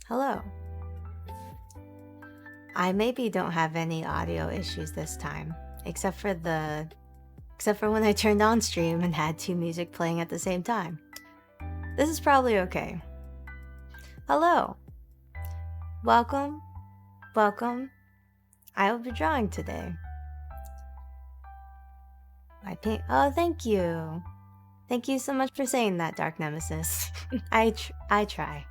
Hello. I maybe don't have any audio issues this time, except for when I turned on stream and had two music playing at the same time. This is probably okay. Hello. Welcome. Welcome. I will be drawing today. Oh, thank you. Thank you so much for saying that, Dark Nemesis. I try.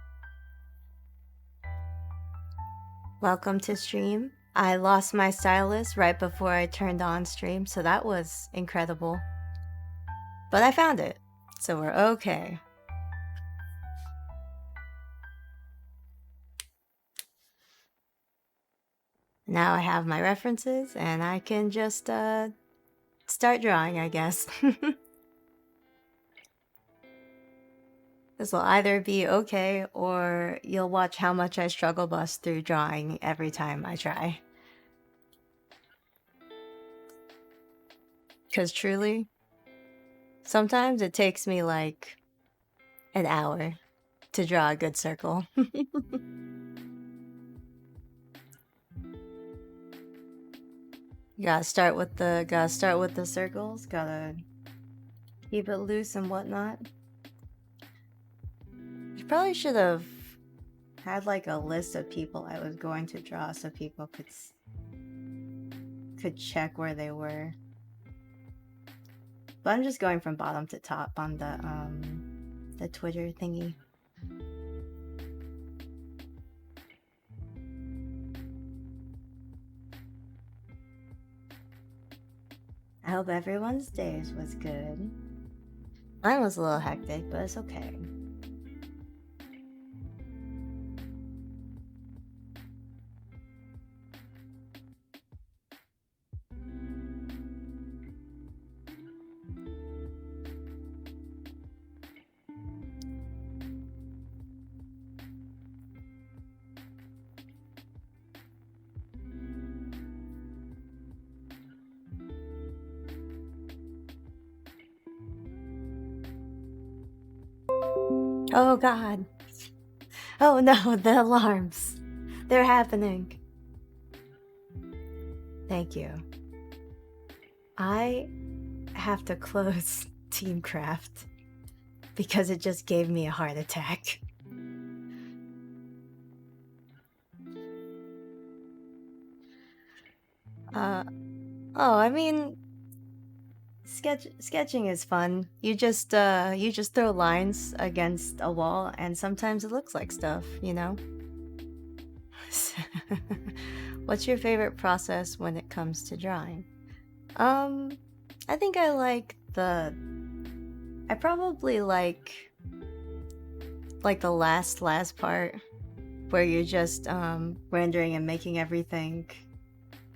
Welcome to stream. I lost my stylus right before I turned on stream, so that was incredible. But I found it, so we're okay. Now I have my references, and I can just start drawing, I guess. This will either be okay, or you'll watch how much I struggle bust through drawing every time I try. Because truly, sometimes it takes me like an hour to draw a good circle. Gotta start with the circles, gotta keep it loose and whatnot. I probably should have had like a list of people I was going to draw so people could check where they were. But I'm just going from bottom to top on the Twitter thingy. I hope everyone's days was good. Mine was a little hectic, but it's okay. Oh god. Oh no, the alarms. They're happening. Thank you. I have to close Teamcraft because it just gave me a heart attack. I mean, sketching is fun. You just throw lines against a wall, and sometimes it looks like stuff, you know? What's your favorite process when it comes to drawing? I think I probably like the last part where you're just rendering and making everything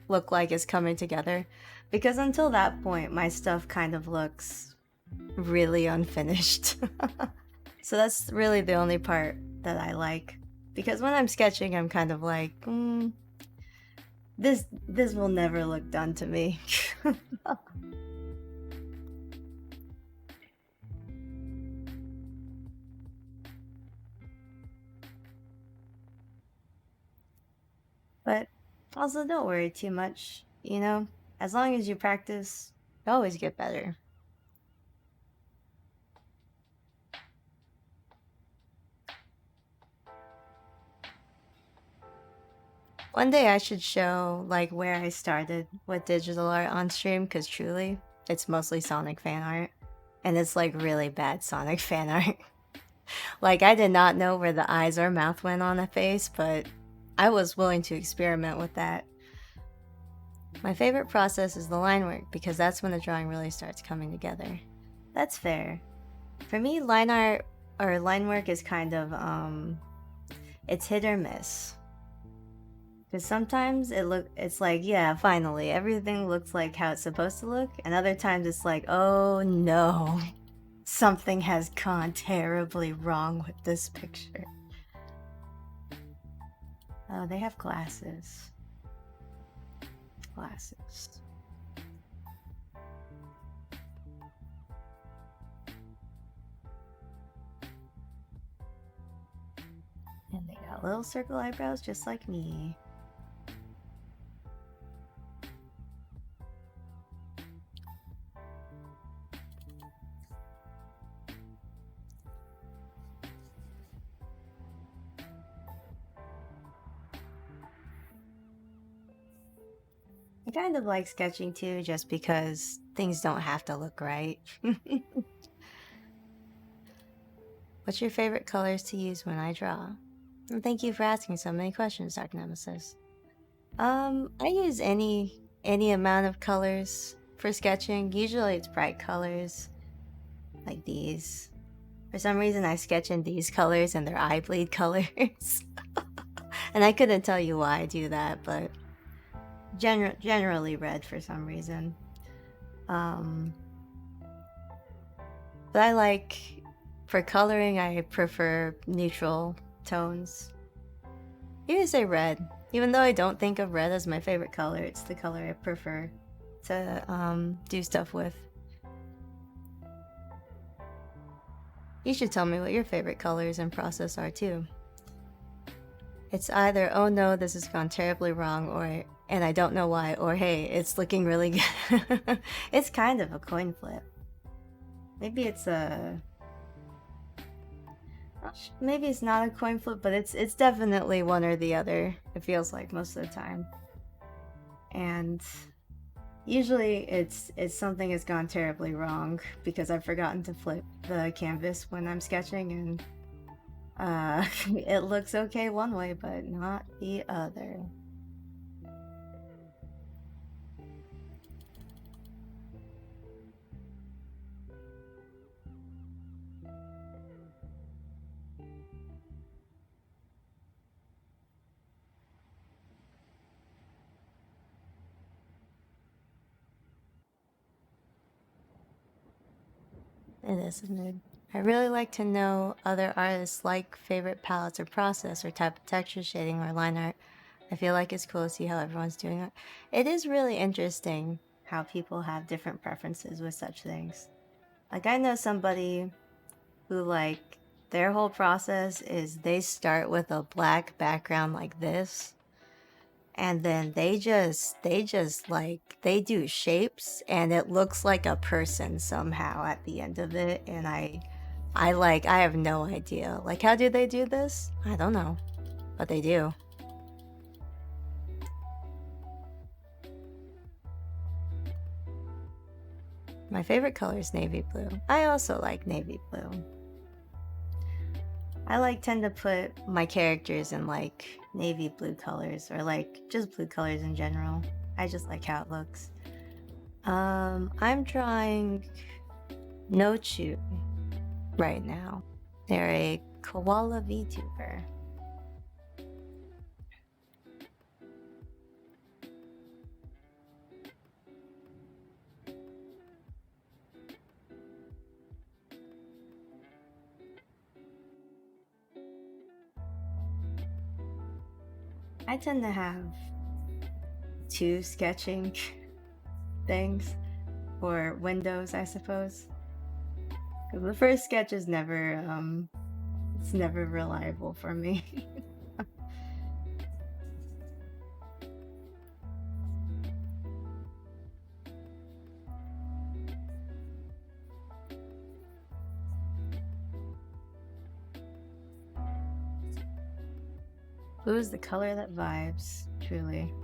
look like it's coming together, because until that point my stuff kind of looks really unfinished. So that's really the only part that I like, because when I'm sketching I'm kind of like, this will never look done to me. But also, don't worry too much, you know? As long as you practice, you always get better. One day I should show like where I started with digital art on stream, because truly, it's mostly Sonic fan art. And it's like really bad Sonic fan art. Like, I did not know where the eyes or mouth went on a face, but I was willing to experiment with that. My favorite process is the line work, because that's when the drawing really starts coming together. That's fair. For me, line art or line work is kind of it's hit or miss. Because sometimes it's like, yeah, finally everything looks like how it's supposed to look, and other times it's like, oh no, something has gone terribly wrong with this picture. Oh, they have glasses. Glasses. And they got got little circle eyebrows just like me. I kind of like sketching too, just because things don't have to look right. What's your favorite colors to use when I draw? And thank you for asking so many questions, Dark Nemesis. I use any amount of colors for sketching. Usually it's bright colors, like these. For some reason I sketch in these colors and they're eye bleed colors. And I couldn't tell you why I do that, but generally red for some reason. But I like, for coloring, I prefer neutral tones. You can say red. Even though I don't think of red as my favorite color, it's the color I prefer to do stuff with. You should tell me what your favorite colors and process are too. It's either, oh no, this has gone terribly wrong, or, and I don't know why, or hey, it's looking really good. It's kind of a coin flip. Maybe it's maybe it's not a coin flip, but it's definitely one or the other. It feels like most of the time. And usually it's something has gone terribly wrong because I've forgotten to flip the canvas when I'm sketching, and it looks okay one way but not the other. It is a mood. I really like to know other artists' like favorite palettes or process or type of texture shading or line art. I feel like it's cool to see how everyone's doing it. It is really interesting how people have different preferences with such things. Like, I know somebody who, like, their whole process is they start with a black background like this, and then they just like, they do shapes and it looks like a person somehow at the end of it, and I have no idea. Like, how do they do this? I don't know, but they do. My favorite color is navy blue. I also like navy blue. I tend to put my characters in like navy blue colors, or like just blue colors in general. I just like how it looks. I'm drawing Nochu right now. They're a koala VTuber. I tend to have two sketching things, or windows, I suppose. The first sketch is never, it's never reliable for me. Blue is the color that vibes, truly.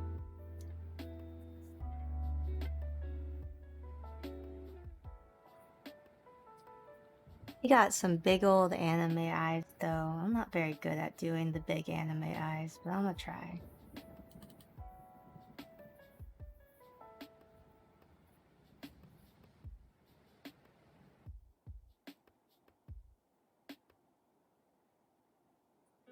You got some big old anime eyes, though. I'm not very good at doing the big anime eyes, but I'm gonna try.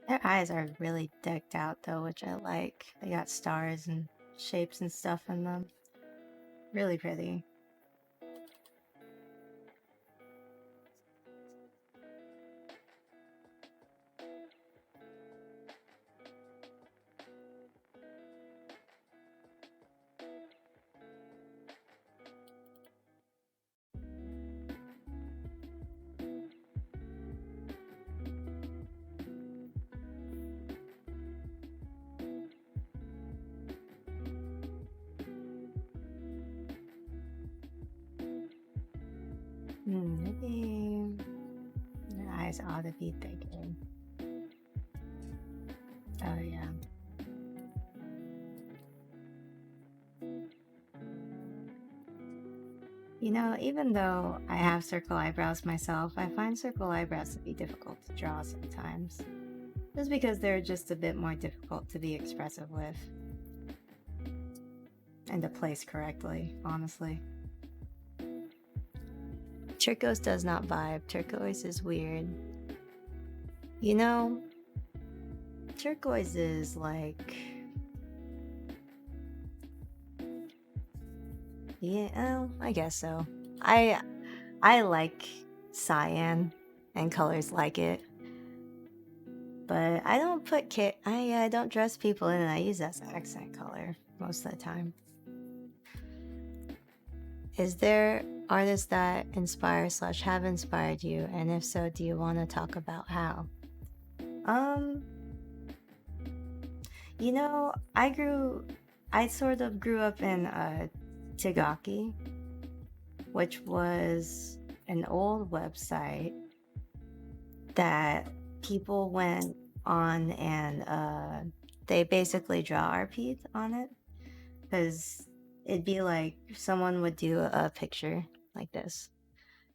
Their eyes are really decked out, though, which I like. They got stars and shapes and stuff in them. Really pretty. Maybe the eyes ought to be thicker. Oh yeah. You know, even though I have circle eyebrows myself, I find circle eyebrows to be difficult to draw sometimes. Just because they're just a bit more difficult to be expressive with. And to place correctly, honestly. Turquoise does not vibe. Turquoise is weird. You know, turquoise is like... Yeah, I guess so. I like cyan and colors like it. But I don't put I don't dress people in, and I use that as accent color most of the time. Is there artists that inspire / have inspired you, and if so, do you want to talk about how? You know, I sort of grew up in Tigaki, which was an old website that people went on and they basically draw RP'd on it, because it'd be like someone would do a picture like this,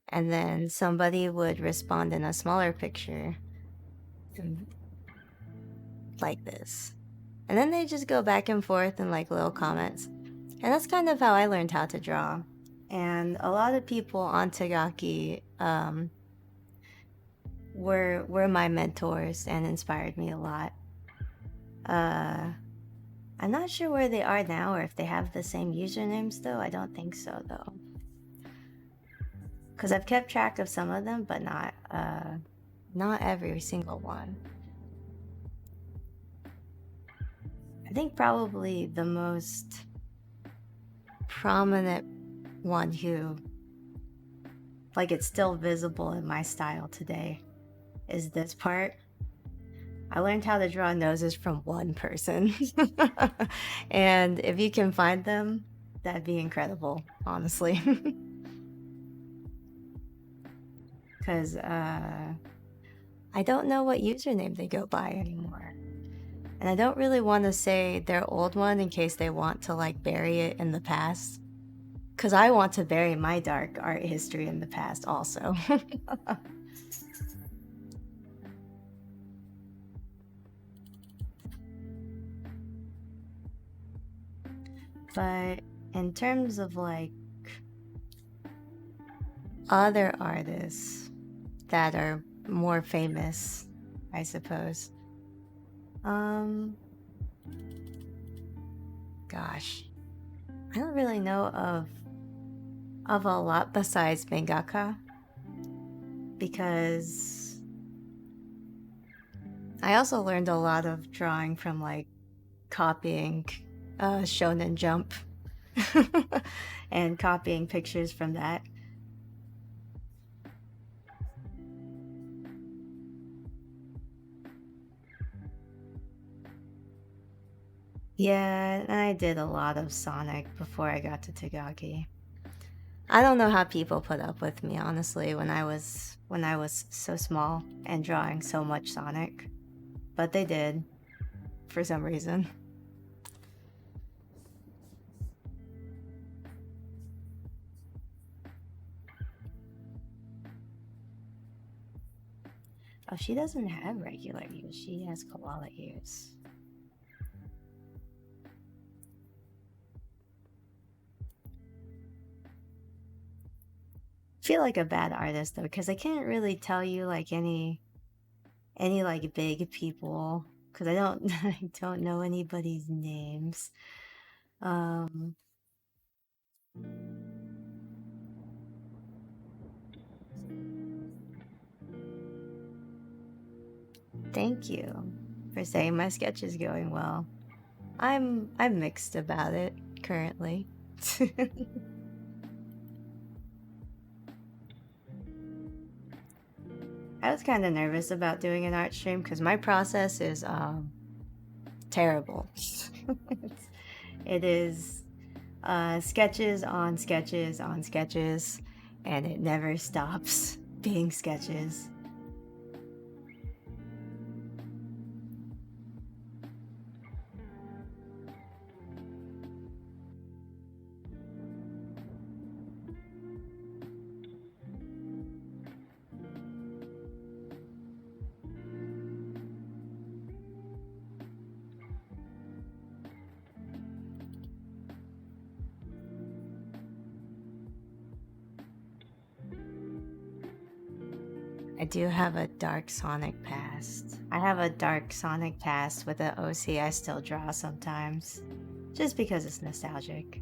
and then somebody would respond in a smaller picture like this, and then they just go back and forth in like little comments. And that's kind of how I learned how to draw. And a lot of people on Tagaki were my mentors and inspired me a lot. I'm not sure where they are now, or if they have the same username still. I don't think so, though. Because I've kept track of some of them, but not every single one. I think probably the most prominent one who, like, it's still visible in my style today is this part. I learned how to draw noses from one person. And if you can find them, that'd be incredible, honestly. Because I don't know what username they go by anymore. And I don't really want to say their old one in case they want to like bury it in the past. Because I want to bury my dark art history in the past also. But in terms of like other artists that are more famous, I suppose. Gosh, I don't really know of a lot besides mangaka, because I also learned a lot of drawing from like copying Shonen Jump and copying pictures from that. Yeah, and I did a lot of Sonic before I got to Tagaki. I don't know how people put up with me, honestly, when I was so small and drawing so much Sonic. But they did, for some reason. Oh, she doesn't have regular ears. She has koala ears. I feel like a bad artist though, because I can't really tell you like any like big people, because I don't I don't know anybody's names. Um, Thank you for saying my sketch is going well. I'm mixed about it currently. I was kind of nervous about doing an art stream because my process is terrible. It is sketches on sketches on sketches, and it never stops being sketches. I do have a dark Sonic past. I have a dark Sonic past with an OC I still draw sometimes, just because it's nostalgic.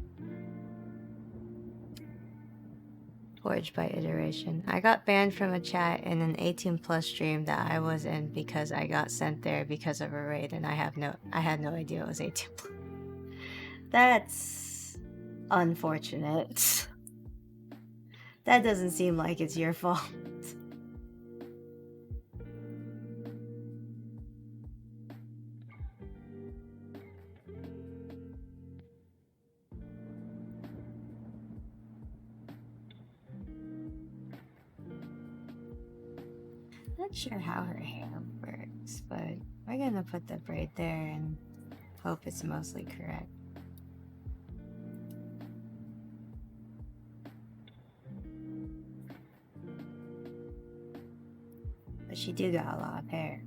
Forged by iteration. I got banned from a chat in an 18 plus stream that I was in because I got sent there because of a raid, and I had no idea it was 18 plus. That's unfortunate. That doesn't seem like it's your fault. Not sure how her hair works, but we're gonna put the braid there and hope it's mostly correct. But she do got a lot of hair.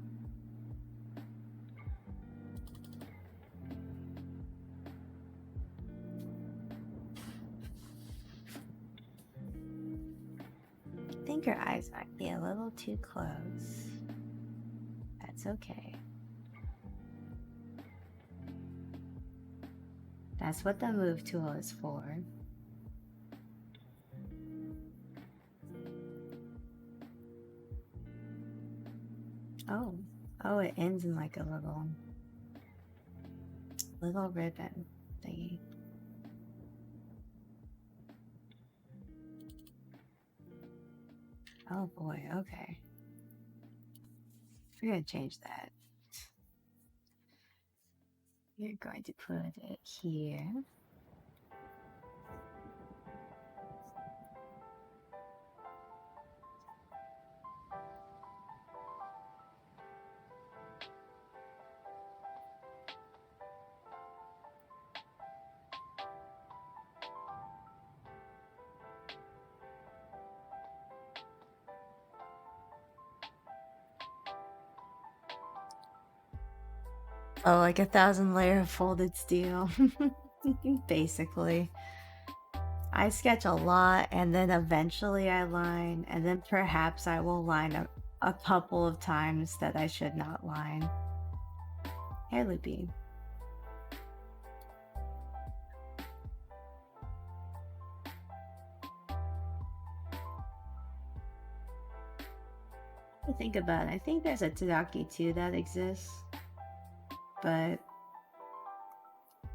I think her eyes might be a little too close. That's okay. That's what the move tool is for. Oh, it ends in like a little ribbon thingy. Oh boy, okay. We're gonna change that. We're going to put it here. Oh, like 1,000 layer of folded steel. Basically. I sketch a lot and then eventually I line, and then perhaps I will line a couple of times that I should not line. Hey, Loopy. I think about it. I think there's a Tadaki too that exists, but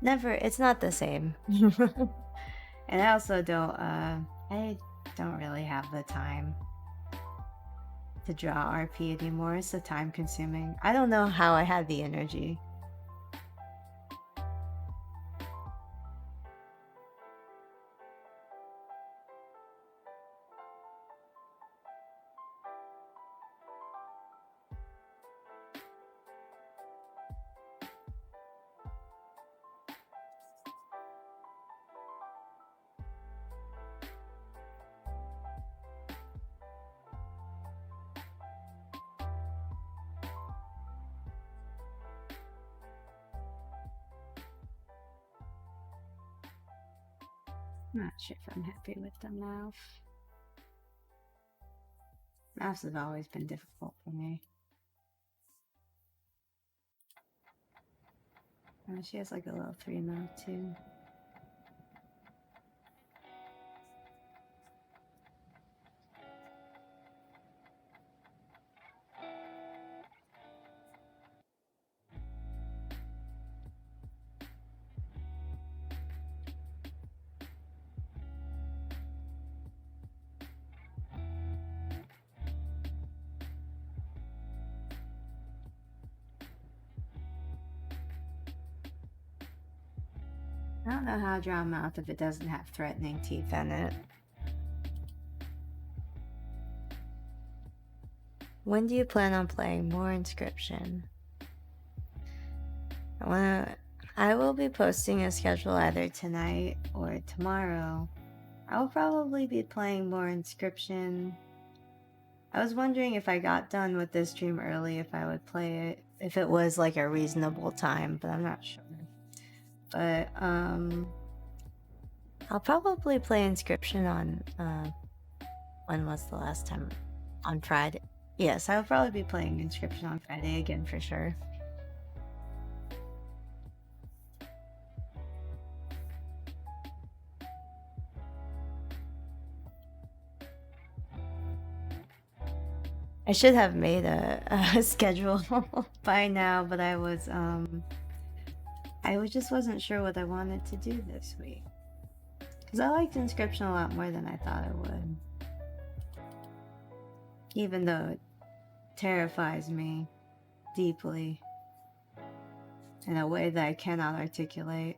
never. It's not the same. And I also don't. I don't really have the time to draw RP anymore. It's so time consuming. I don't know how I had the energy. I'm not sure if I'm happy with the mouth. Mouths have always been difficult for me. Oh, she has like a little 3 mouth too. I don't know how to draw a mouth if it doesn't have threatening teeth in it. When do you plan on playing more Inscription? I will be posting a schedule either tonight or tomorrow. I will probably be playing more Inscription. I was wondering if I got done with this stream early, if I would play it, if it was like a reasonable time, but I'm not sure. But I'll probably play Inscription on when was the last time? On Friday. Yes, I'll probably be playing Inscription on Friday again for sure. I should have made a schedule by now, but I just wasn't sure what I wanted to do this week. Because I liked Inscription a lot more than I thought I would. Even though it terrifies me deeply in a way that I cannot articulate.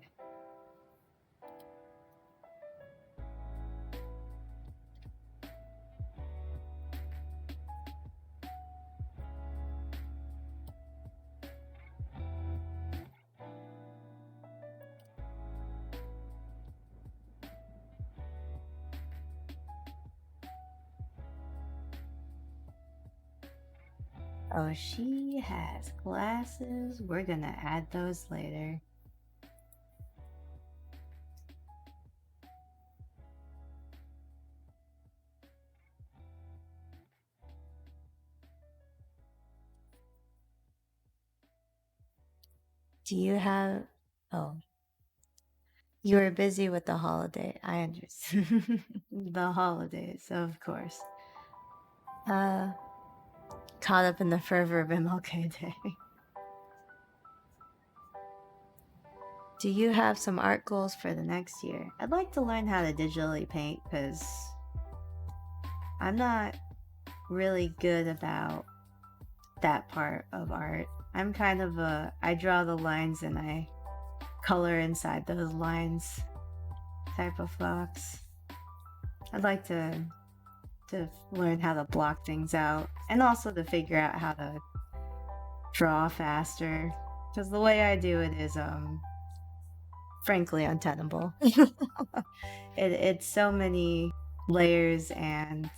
Oh, she has glasses. We're gonna add those later. Do you have... Oh. You were busy with the holiday. I understand. The holidays, of course. Caught up in the fervor of MLK Day. Do you have some art goals for the next year? I'd like to learn how to digitally paint because I'm not really good about that part of art. I'm kind of I draw the lines and I color inside those lines type of fox. I'd like to learn how to block things out and also to figure out how to draw faster, because the way I do it is frankly untenable. It's so many layers and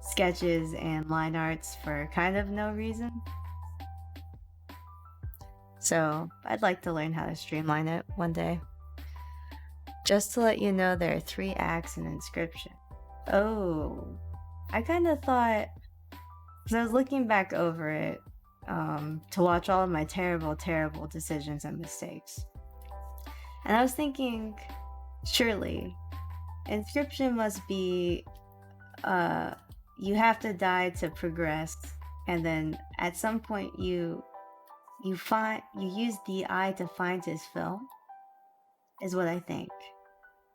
sketches and line arts for kind of no reason. So I'd like to learn how to streamline it one day. Just to let you know, there are 3 acts in Inscription. Oh, I kind of thought, because I was looking back over it to watch all of my terrible, terrible decisions and mistakes. And I was thinking, surely, Inscription must be, you have to die to progress, and then at some point you use the eye to find his film, is what I think.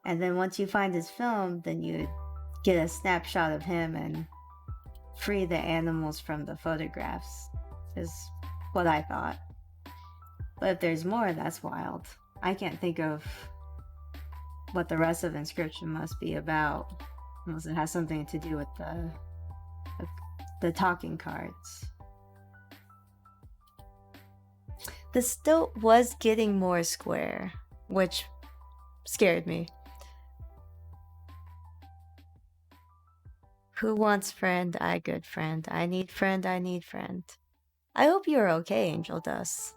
And then once you find his film, then you get a snapshot of him and free the animals from the photographs, is what I thought. But if there's more, that's wild. I can't think of what the rest of Inscription must be about, unless it has something to do with the talking cards. The stilt was getting more square, which scared me. Who wants friend? I good friend. I need friend. I need friend. I hope you're okay, Angel Dust.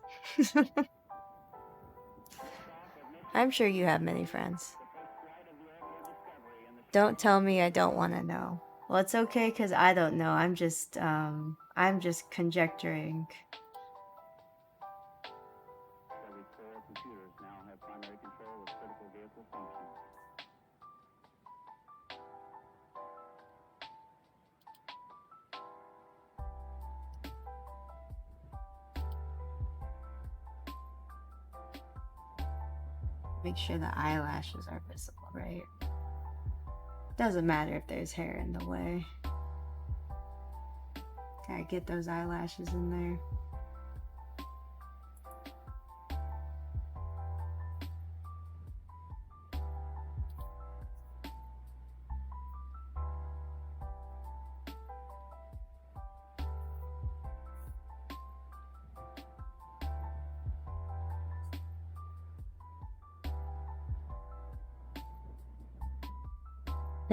I'm sure you have many friends. Don't tell me I don't want to know. Well, it's okay because I don't know. I'm just conjecturing. Make sure the eyelashes are visible, right? Doesn't matter if there's hair in the way. Gotta get those eyelashes in there.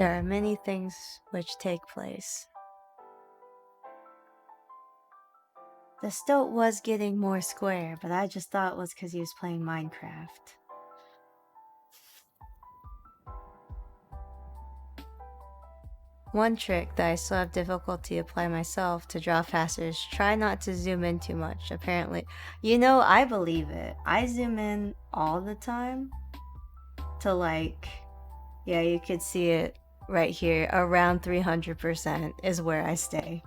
There are many things which take place. The stoat was getting more square, but I just thought it was because he was playing Minecraft. One trick that I still have difficulty apply myself to draw faster is try not to zoom in too much, apparently. You know, I believe it. I zoom in all the time to like, yeah, you could see it right here, around 300% is where I stay.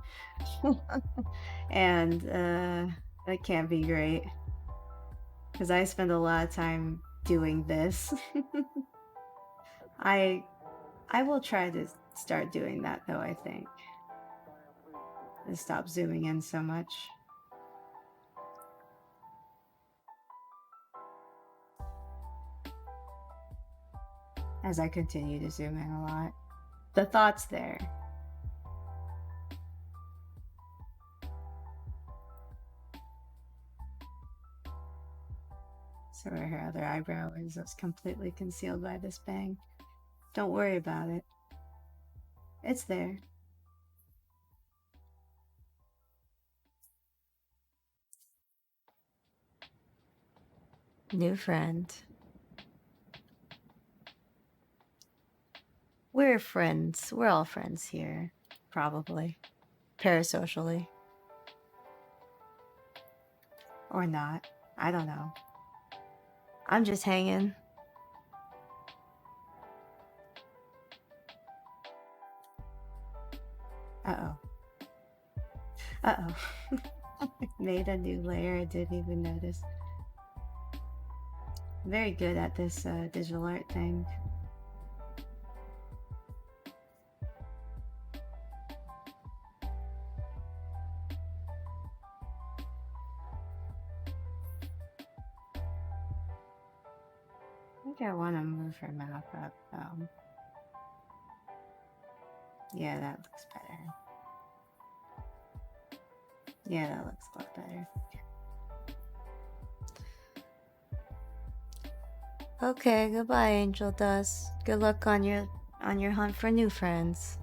And that can't be great because I spend a lot of time doing this. I will try to start doing that though, I think. And stop zooming in so much. As I continue to zoom in a lot. The thought's there. So where her other eyebrow is, that's completely concealed by this bang. Don't worry about it. It's there. New friend. We're friends. We're all friends here. Probably. Parasocially. Or not. I don't know. I'm just hanging. Uh-oh. Uh-oh. Made a new layer, I didn't even notice. Very good at this digital art thing. I think I want to move her mouth up though. Yeah, that looks better. Yeah, that looks a lot better. Okay, goodbye, Angel Dust. Good luck on your hunt for new friends.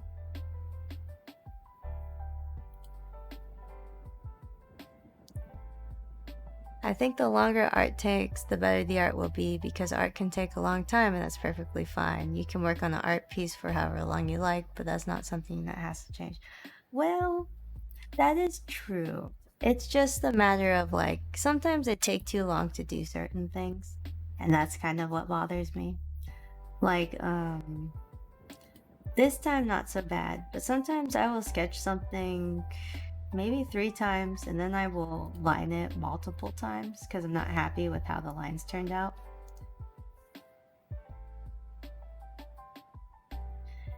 I think the longer art takes, the better the art will be, because art can take a long time and that's perfectly fine. You can work on an art piece for however long you like, but that's not something that has to change. Well, that is true. It's just a matter of like, sometimes it takes too long to do certain things, and that's kind of what bothers me. Like, this time not so bad, but sometimes I will sketch something maybe 3 times and then I will line it multiple times because I'm not happy with how the lines turned out.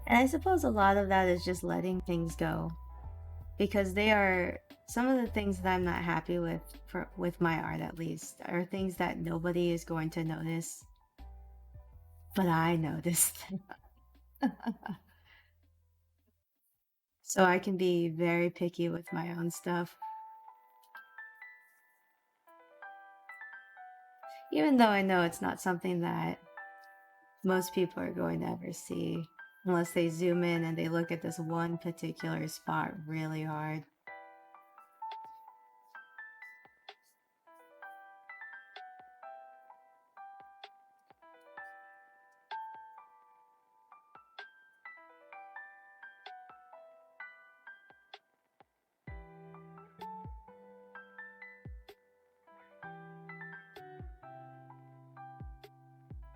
And I suppose a lot of that is just letting things go, because they are some of the things that I'm not happy with my art, at least, are things that nobody is going to notice, but I noticed. So I can be very picky with my own stuff. Even though I know it's not something that most people are going to ever see unless they zoom in and they look at this one particular spot really hard.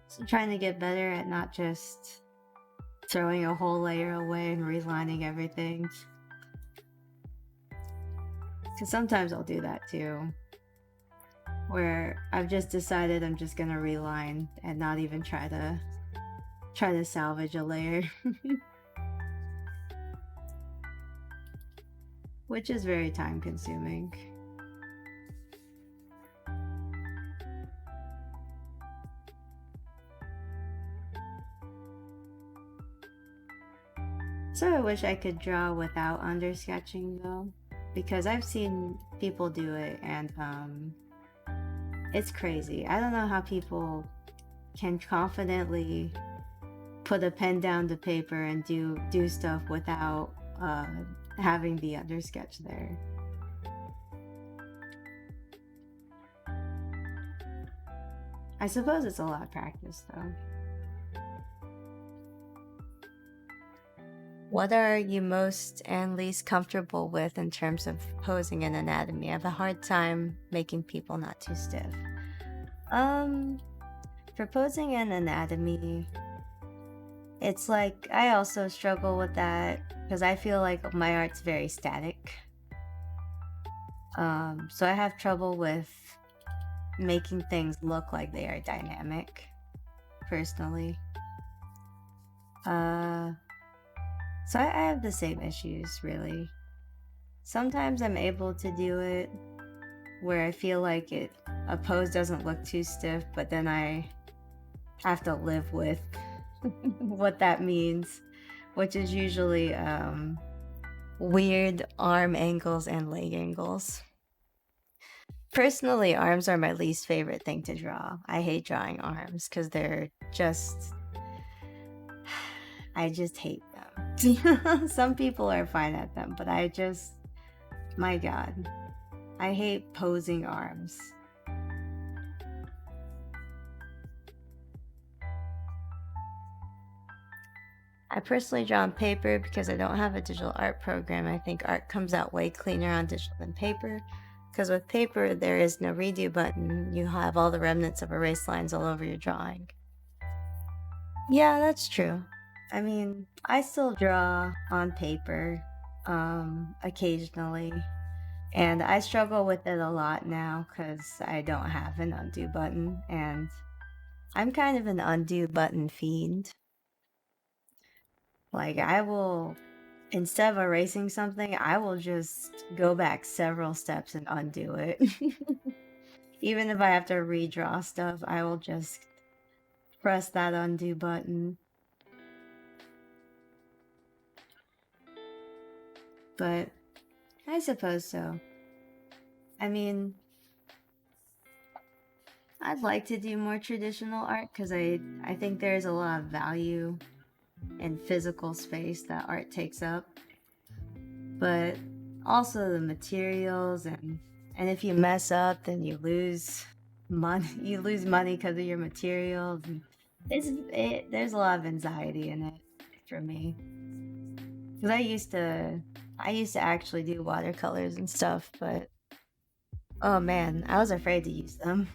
So I'm trying to get better at not just throwing a whole layer away and relining everything. Because sometimes I'll do that too, where I've just decided I'm just gonna reline and not even try to salvage a layer. Which is very time consuming. So I wish I could draw without undersketching though, because I've seen people do it and it's crazy. I don't know how people can confidently put a pen down to paper and do stuff without having the undersketch there. I suppose it's a lot of practice though. What are you most and least comfortable with in terms of posing in anatomy? I have a hard time making people not too stiff. For posing in anatomy, it's like I also struggle with that because I feel like my art's very static. So I have trouble with making things look like they are dynamic, personally. So I have the same issues, really. Sometimes I'm able to do it where I feel like a pose doesn't look too stiff, but then I have to live with what that means, which is usually weird arm angles and leg angles. Personally, arms are my least favorite thing to draw. I hate drawing arms because they're just... I just hate them. Some people are fine at them, but I just... My god. I hate posing arms. I personally draw on paper because I don't have a digital art program. I think art comes out way cleaner on digital than paper. Because with paper, there is no redo button. You have all the remnants of erase lines all over your drawing. Yeah, that's true. I mean, I still draw on paper, occasionally. And I struggle with it a lot now because I don't have an undo button. And I'm kind of an undo button fiend. Like, I will, instead of erasing something, I will just go back several steps and undo it. Even if I have to redraw stuff, I will just press that undo button. But I suppose so. I mean, I'd like to do more traditional art because I think there's a lot of value in physical space that art takes up. But also the materials, and if you mess up, then you lose money. You lose money because of your materials. And there's a lot of anxiety in it for me. Because I used to actually do watercolors and stuff, but oh man, I was afraid to use them.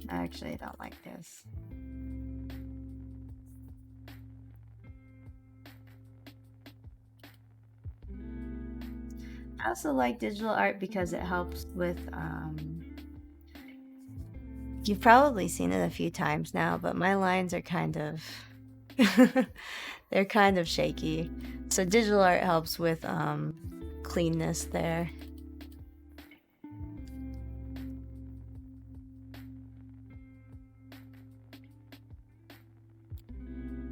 Actually, I don't like this. I also like digital art because it helps with, you've probably seen it a few times now, but my lines are kind of, they're kind of shaky. So digital art helps with cleanness there.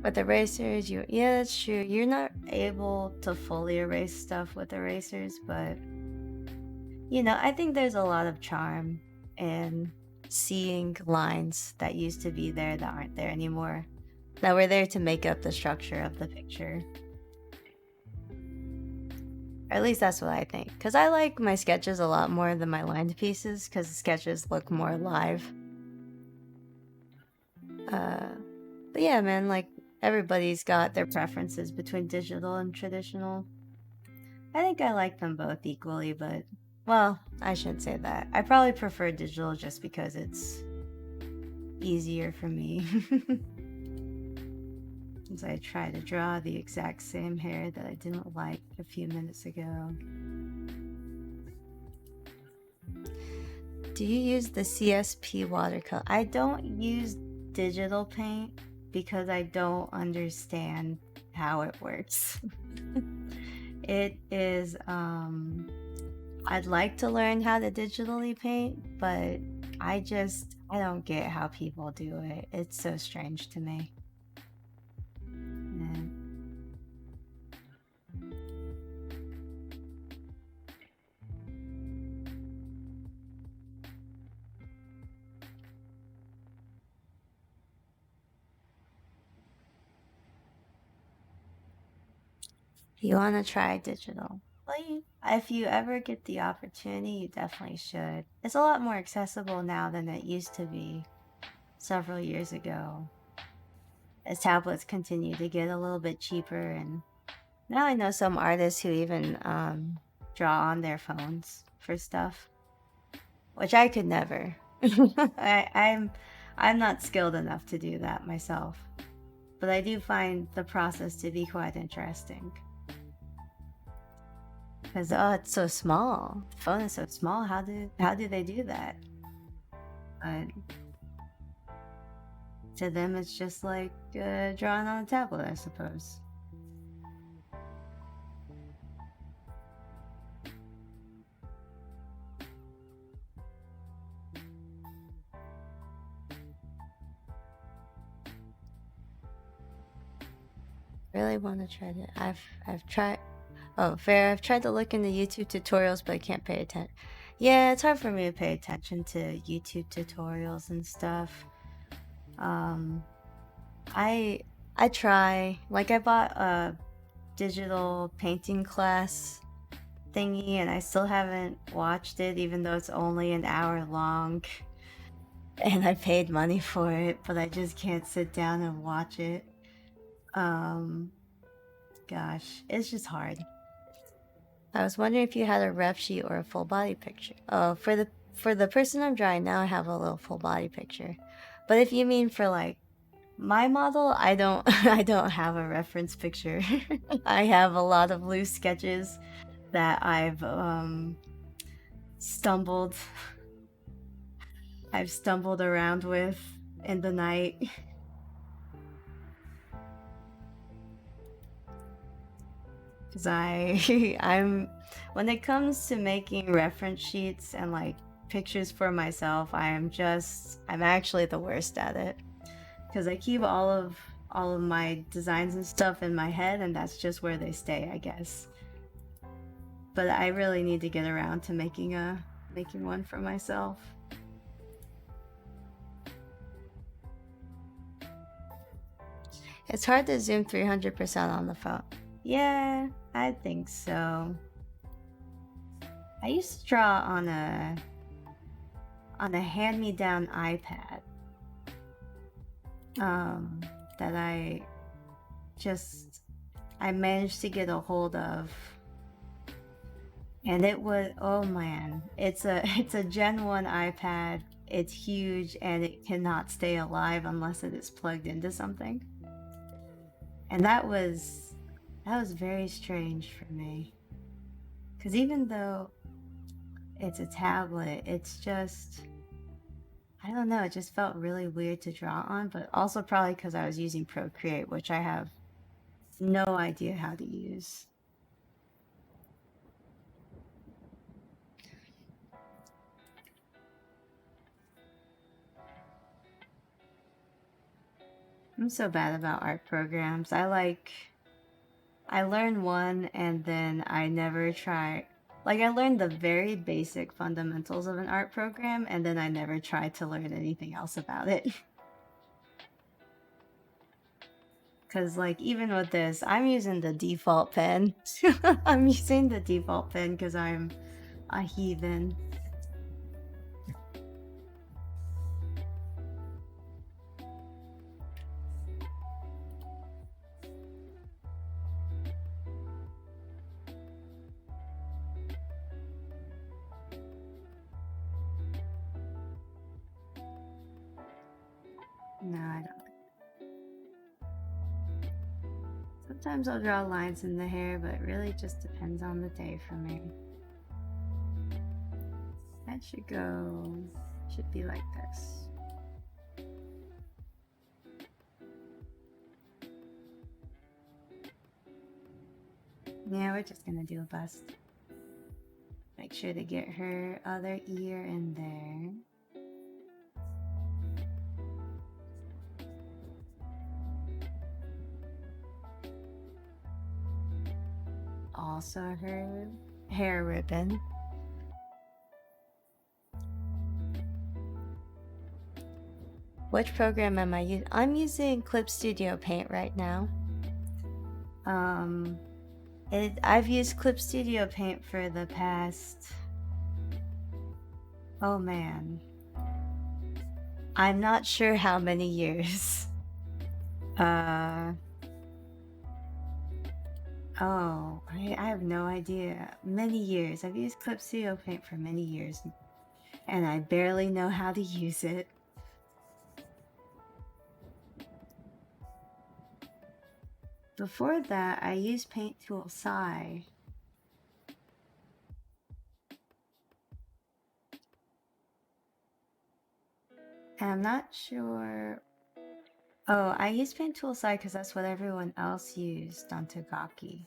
With erasers, yeah, that's true. You're not able to fully erase stuff with erasers, but you know, I think there's a lot of charm in seeing lines that used to be there that aren't there anymore, that were there to make up the structure of the picture. Or at least that's what I think. Because I like my sketches a lot more than my lined pieces, because the sketches look more live. But yeah, man, like, everybody's got their preferences between digital and traditional. I think I like them both equally, but, well, I shouldn't say that. I probably prefer digital just because it's easier for me. As I try to draw the exact same hair that I didn't like a few minutes ago. Do you use the CSP watercolor? I don't use digital paint because I don't understand how it works. It is, I'd like to learn how to digitally paint, but I don't get how people do it. It's so strange to me. Yeah. You want to try digital? Well, if you ever get the opportunity, you definitely should. It's a lot more accessible now than it used to be several years ago, as tablets continue to get a little bit cheaper. And now I know some artists who even draw on their phones for stuff, which I could never. I'm not skilled enough to do that myself, but I do find the process to be quite interesting. Because it's so small. The phone is so small. How do they do that? But to them, it's just like drawing on a tablet, I suppose. Really want to try that. I've tried. Oh, fair. I've tried to look into YouTube tutorials, but I can't pay attention. Yeah, it's hard for me to pay attention to YouTube tutorials and stuff. Um, I I try. Like I bought a digital painting class thingy, and I still haven't watched it, even though it's only an hour long. And I paid money for it, but I just can't sit down and watch it. Um, Gosh, it's just hard. I was wondering if you had a ref sheet or a full body picture. Oh, for the person I'm drawing now, I have a little full body picture. But if you mean for like my model, I don't I don't have a reference picture. I have a lot of loose sketches that stumbled I've stumbled around with in the night. Cause I'm when it comes to making reference sheets and like pictures for myself, I'm actually the worst at it. Cause I keep all of my designs and stuff in my head, and that's just where they stay, I guess. But I really need to get around to making one for myself. It's hard to zoom 300% on the phone. Yeah, I think so. I used to draw on a hand-me-down iPad. That just I managed to get a hold of. And it was, oh man, it's a Gen 1 iPad. It's huge and it cannot stay alive unless it is plugged into something. And that was very strange for me. Cuz even though it's a tablet, it's just I don't know, it just felt really weird to draw on, but also probably cuz I was using Procreate, which I have no idea how to use. I'm so bad about art programs. I learned one and then I never try. Like I learned the very basic fundamentals of an art program and then I never tried to learn anything else about it. Cause like even with this, I'm using the default pen. I'm using the default pen because I'm a heathen. No, I don't. Sometimes I'll draw lines in the hair, but it really just depends on the day for me. That should be like this. Yeah, we're just gonna do a bust. Make sure to get her other ear in there. Also her hair ribbon. Which program am I using? I'm using Clip Studio Paint right now. Um, I've used Clip Studio Paint for the past, oh man, I'm not sure how many years. Uh, I have no idea. Many years. I've used Clip Studio Paint for many years, and I barely know how to use it. Before that, I used Paint Tool Sai. And I'm not sure. Oh, I used Paint Tool Sai because that's what everyone else used on Tagaki.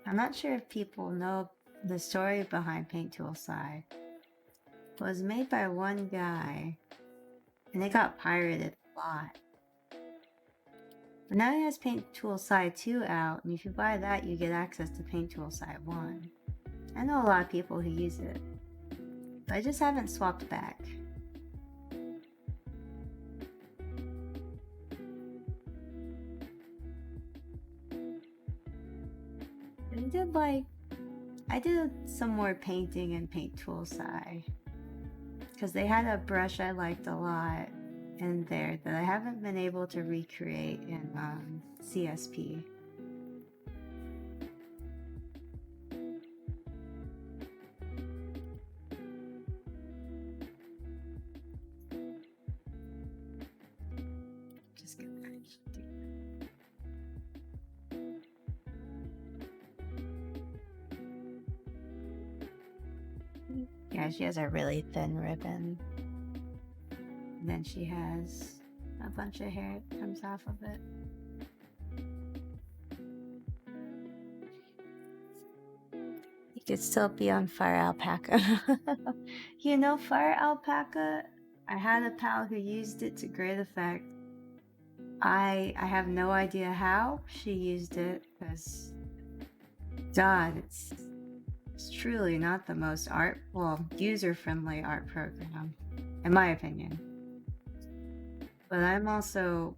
I'm not sure if people know the story behind Paint Tool Sai. It was made by one guy, and it got pirated a lot. But now he has Paint Tool Sai 2 out, and if you buy that, you get access to Paint Tool Sai 1. I know a lot of people who use it, but I just haven't swapped back. I did some more painting in Paint Tool Sai, because they had a brush I liked a lot in there that I haven't been able to recreate in CSP. Just get that. Yeah, she has a really thin ribbon. And then she has a bunch of hair that comes off of it. You could still be on Fire Alpaca. You know, Fire Alpaca, I had a pal who used it to great effect. I have no idea how she used it, because God, it's truly not the most user-friendly art program, in my opinion. But I'm also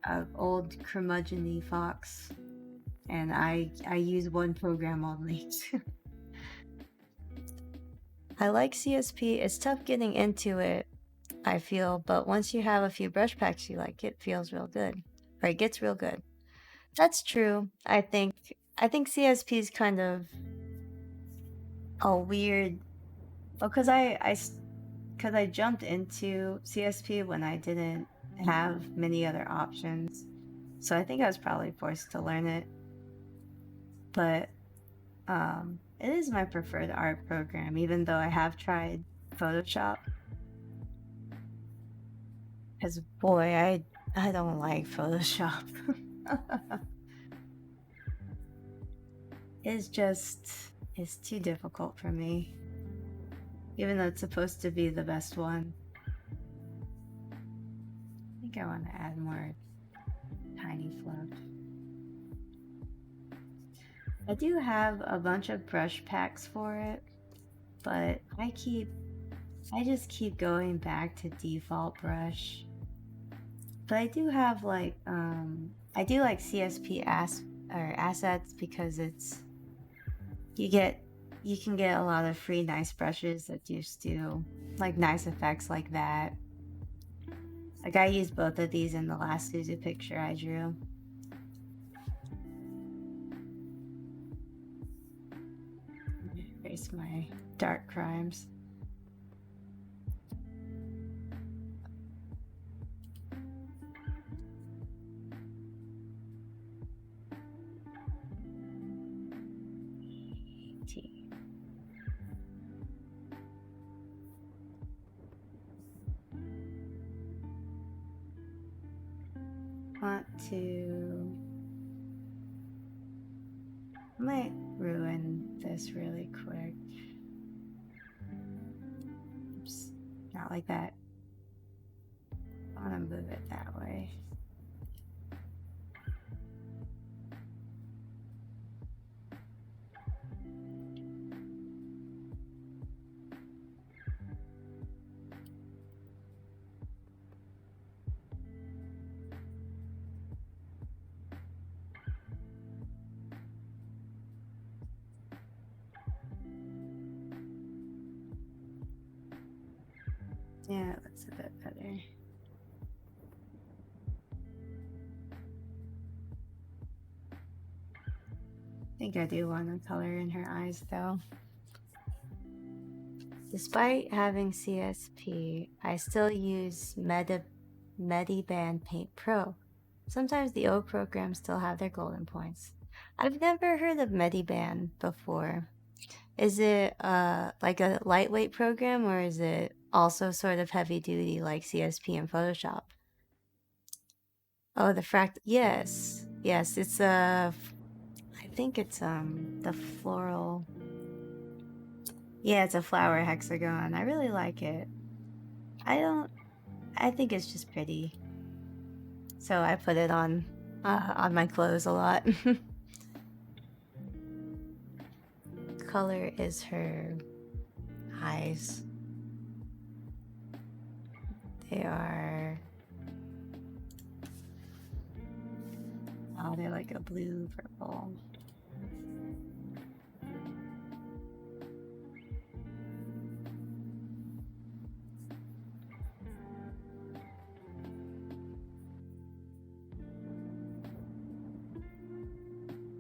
an old curmudgeon-y fox, and I use one program only. I like CSP. It's tough getting into it, I feel, but once you have a few brush packs you like, it feels real good. Or it gets real good. That's true. I think CSP is kind of a weird, because I jumped into CSP when I didn't have many other options. So I think I was probably forced to learn it. But it is my preferred art program, even though I have tried Photoshop. Because boy, I don't like Photoshop. It's too difficult for me. Even though it's supposed to be the best one. I think I want to add more tiny fluff. I do have a bunch of brush packs for it, but I just keep going back to default brush. But I do have like I do like CSP assets, because you can get a lot of free nice brushes that just do like nice effects like that. Like I used both of these in the last Suzu picture I drew. Erase my dark crimes. I might ruin this really quick. Oops, not like that. I want to move it that way. Yeah, it looks a bit better. I think I do want to color in her eyes though. Despite having CSP, I still use Mediband Paint Pro. Sometimes the old programs still have their golden points. I've never heard of Mediband before. Is it like a lightweight program, or is it also sort of heavy duty like CSP and Photoshop? Oh, the fract. Yes, yes. It's I think it's the floral. Yeah, it's a flower hexagon. I really like it. I don't. I think it's just pretty. So I put it on my clothes a lot. Color is her eyes. They are. Oh, they're like a blue purple.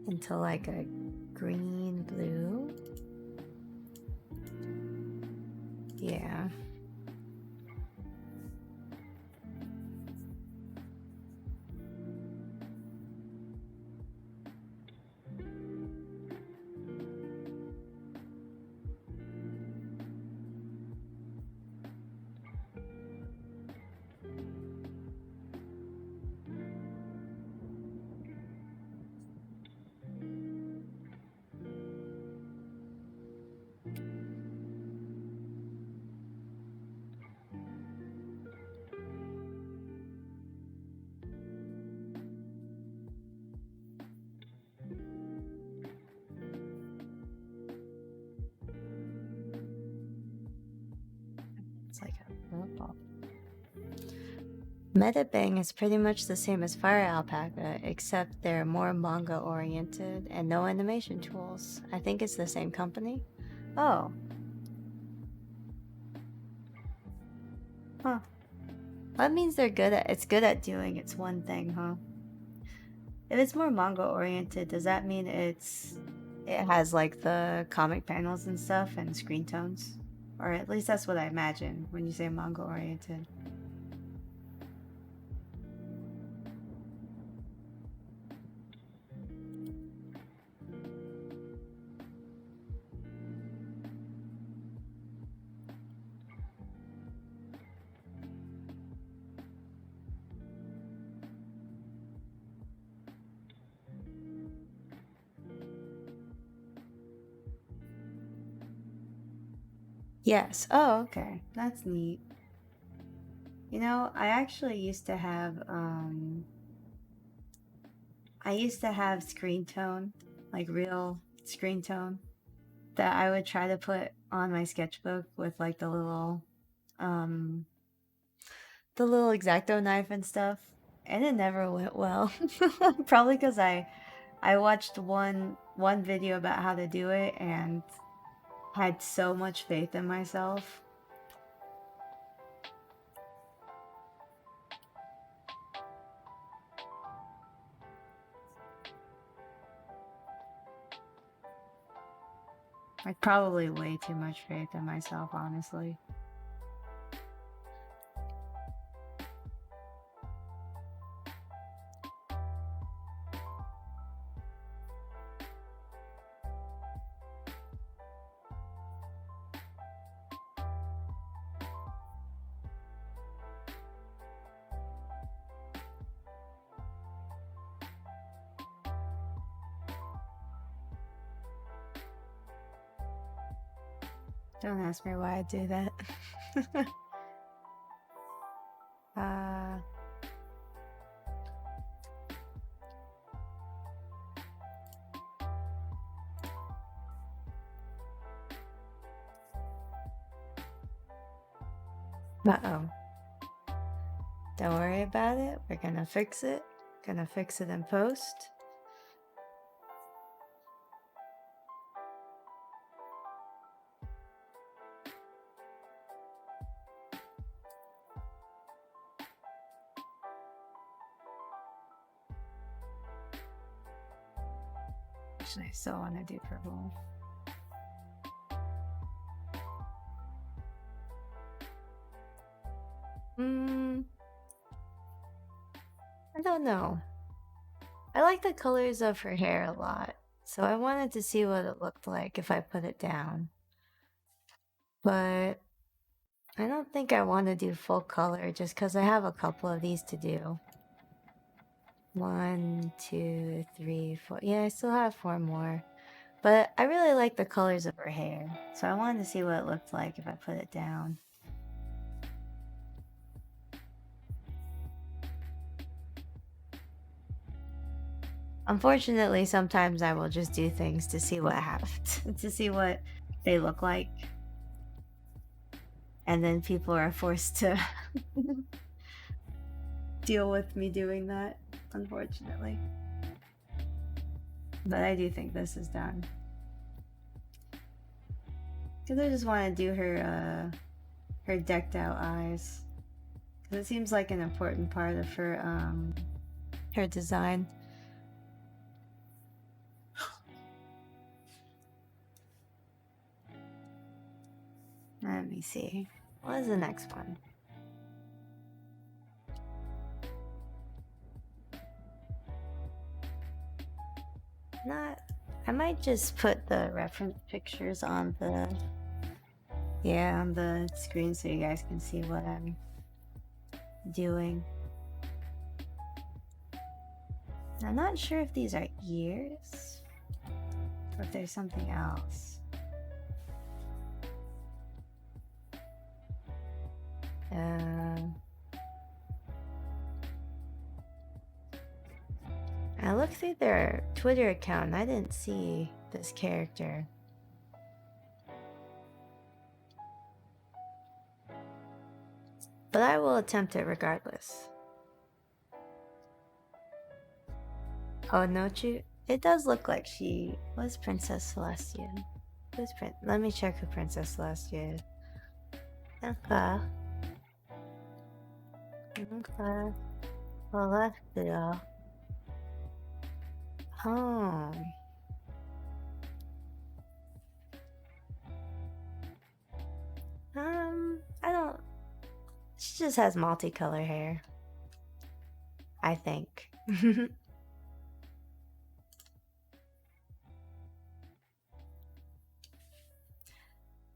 Into like a green blue. Yeah. It's like a purple. Metabang is pretty much the same as Fire Alpaca, except they're more manga oriented and no animation tools. I think it's the same company. Oh. Huh. That means it's good at doing its one thing, huh? If it's more manga oriented, does that mean it has like the comic panels and stuff and screen tones? Or at least that's what I imagine when you say manga oriented. Yes. Oh, okay. That's neat. You know, I actually used to have screen tone, like real screen tone that I would try to put on my sketchbook with like um the little X-Acto knife and stuff, and it never went well. Probably because I watched one video about how to do it and had so much faith in myself. Like probably way too much faith in myself, honestly. Don't ask me why I do that. uh Uh-oh. Don't worry about it. We're gonna fix it. Gonna fix it in post. Actually, I still want to do purple. I don't know. I like the colors of her hair a lot, so I wanted to see what it looked like if I put it down. But I don't think I want to do full color just because I have a couple of these to do. 1, 2, 3, 4. Yeah, I still have 4 more. But I really like the colors of her hair, so I wanted to see what it looked like if I put it down. Unfortunately, sometimes I will just do things to see what happens, to see what they look like. And then people are forced to deal with me doing that, unfortunately. But I do think this is done. Because I just want to do her decked out eyes. Because it seems like an important part of her design. Let me see. What is the next one? I might just put the reference pictures on the screen so you guys can see what I'm doing. I'm not sure if these are ears or if there's something else. I looked through their Twitter account and I didn't see this character. But I will attempt it regardless. Oh, Nochu? It does look like she was Princess Celestia. Let me check who Princess Celestia is. Okay. Celestia. Oh. I don't... She just has multicolor hair. I think.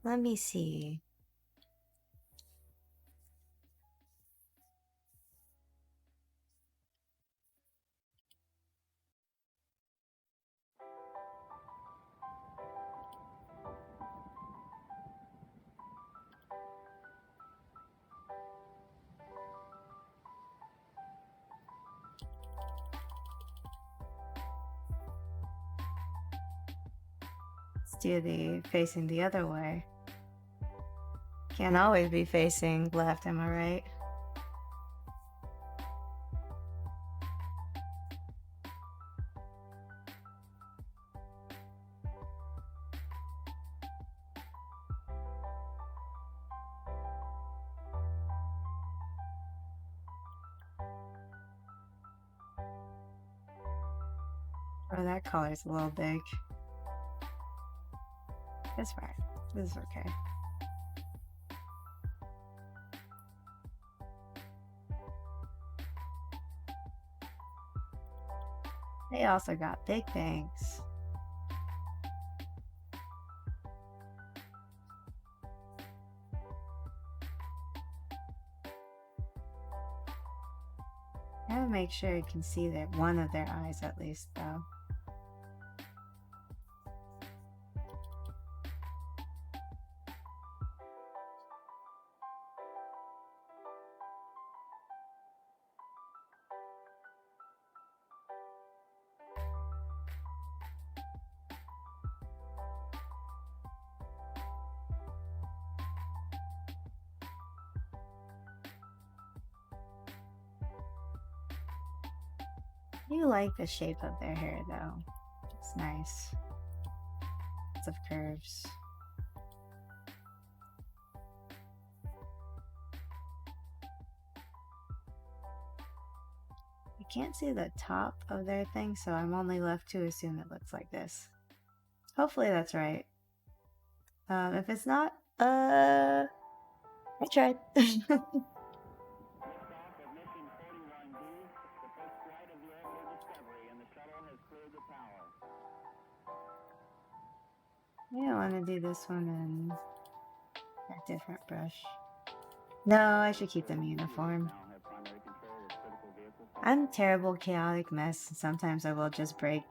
Let me see. Let's do the facing the other way. Can't always be facing left, am I right? Oh, that color's a little big. That's fine. This is okay. They also got big bangs. I gotta make sure you can see that one of their eyes at least, though. I do like the shape of their hair, though. It's nice. Lots of curves. I can't see the top of their thing, so I'm only left to assume it looks like this. Hopefully that's right. If it's not, I tried. Yeah, I want to do this one in a different brush. No, I should keep them uniform. I'm a terrible chaotic mess. Sometimes I will just break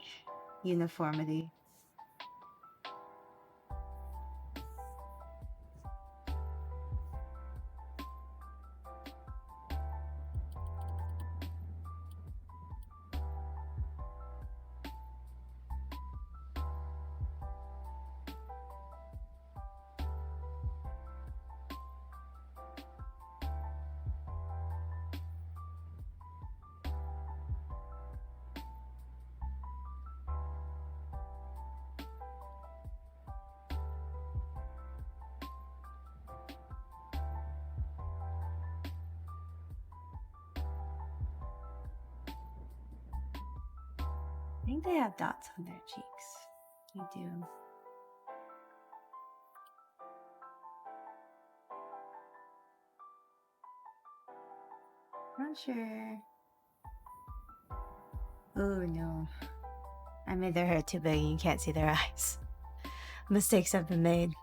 uniformity. I think they have dots on their cheeks. You do. Not sure. Oh no. I made their hair too big and you can't see their eyes. Mistakes have been made.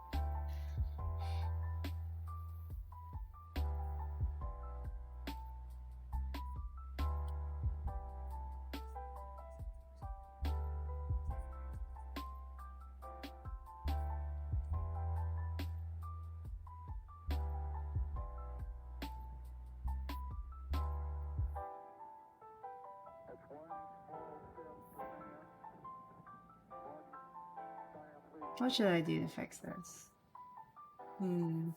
What should I do to fix this? Do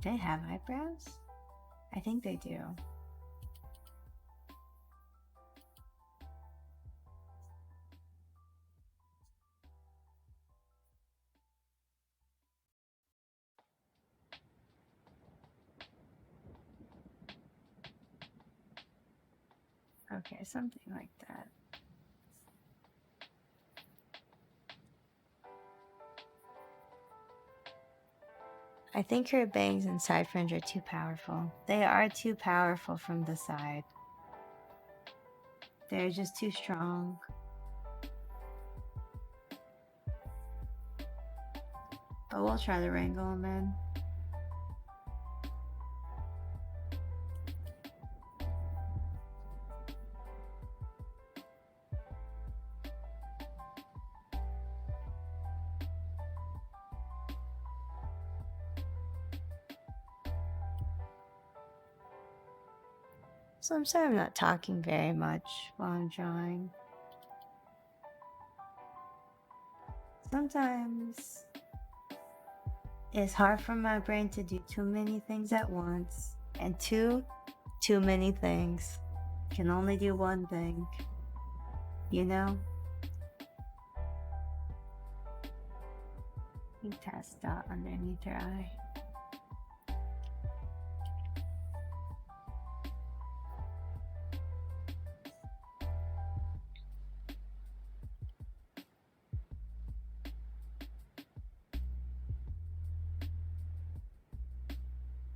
they have eyebrows? I think they do. Okay, something like that. I think her bangs and side fringe are too powerful. They are too powerful from the side. They're just too strong. But we'll try to wrangle them in. So I'm sorry I'm not talking very much while I'm drawing. Sometimes it's hard for my brain to do too many things at once, and too many things. Can only do one thing, you know? Pink test dot underneath her eye.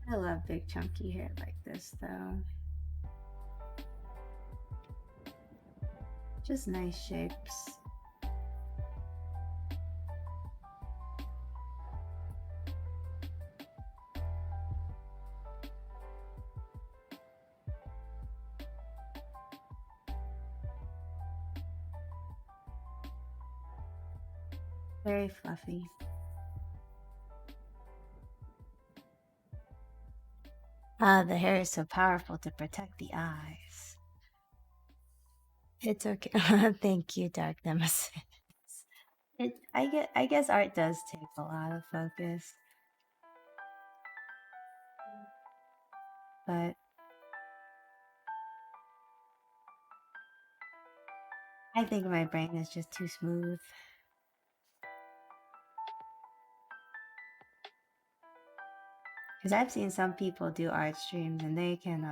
I love big chunky hair like this though. Just nice shapes. Very fluffy. Ah, the hair is so powerful to protect the eyes. It's okay. Thank you, Dark Nemesis. I guess art does take a lot of focus. But I think my brain is just too smooth. Because I've seen some people do art streams and they can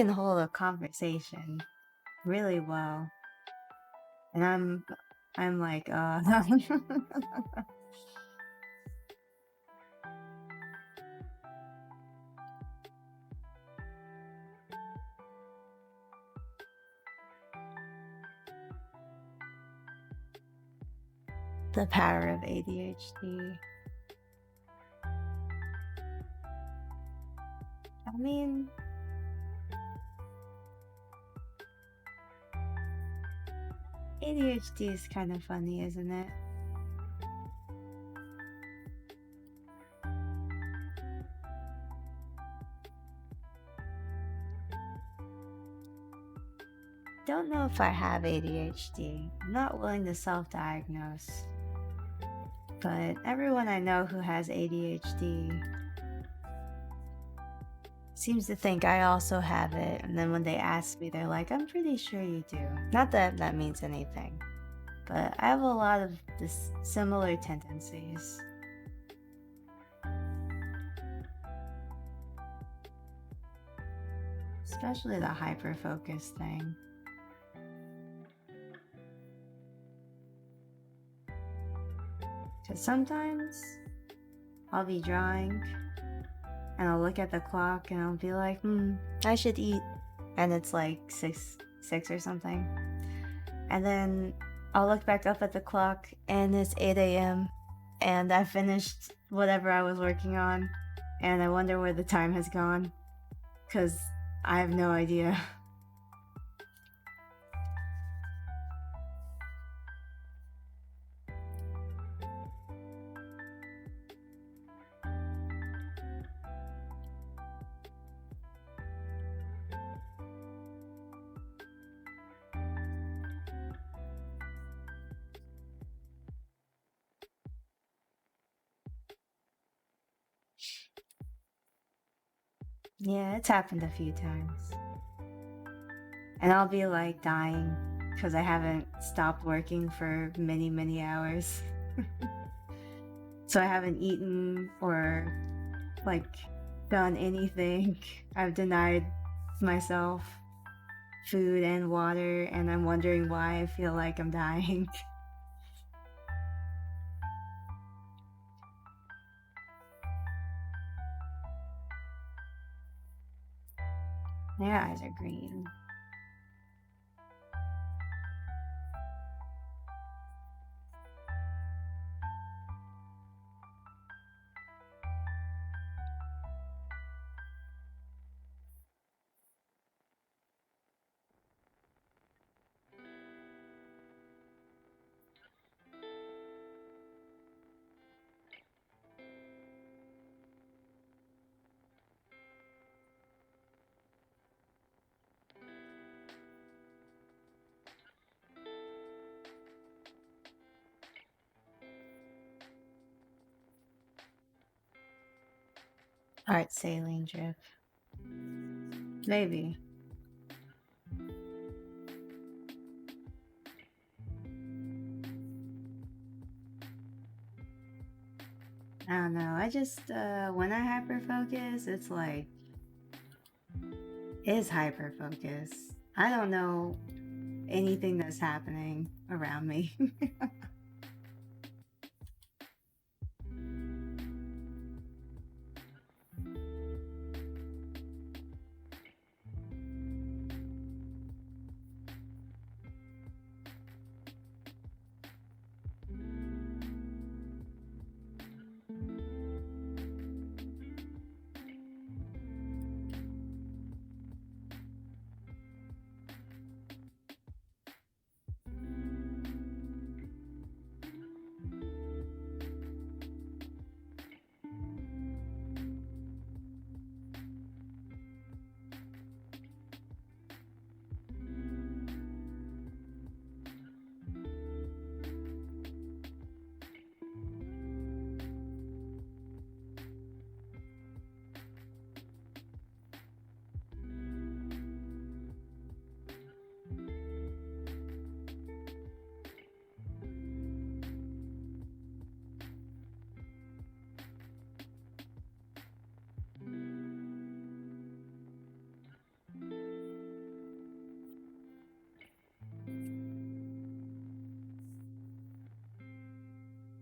hold a conversation really well. And I'm like, the power of ADHD. I mean, ADHD is kind of funny, isn't it? Don't know if I have ADHD. I'm not willing to self-diagnose. But everyone I know who has ADHD seems to think I also have it, and then when they ask me, they're like, I'm pretty sure you do. Not that that means anything, but I have a lot of this similar tendencies. Especially the hyper-focus thing. Because sometimes I'll be drawing and I'll look at the clock and I'll be like, I should eat. And it's like 6 or something. And then I'll look back up at the clock and it's 8 a.m. and I finished whatever I was working on. And I wonder where the time has gone. Because I have no idea. Yeah, it's happened a few times. And I'll be like dying because I haven't stopped working for many, many hours. So I haven't eaten or like done anything. I've denied myself food and water, and I'm wondering why I feel like I'm dying. Their eyes are green. Art sailing trip. Maybe. I don't know. I just, when I hyper focus, it's like, it's hyper focus. I don't know anything that's happening around me.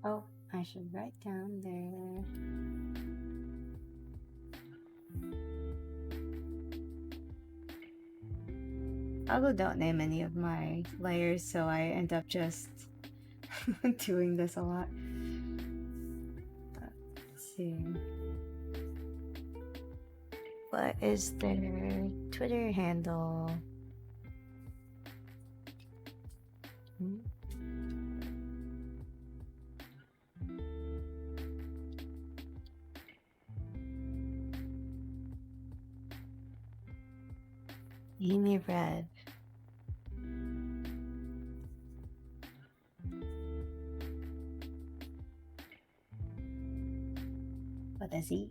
Oh, I should write down there. I don't name any of my layers, so I end up just doing this a lot. Let's see. What is their Twitter handle? Hmm? Amy Red. What is he?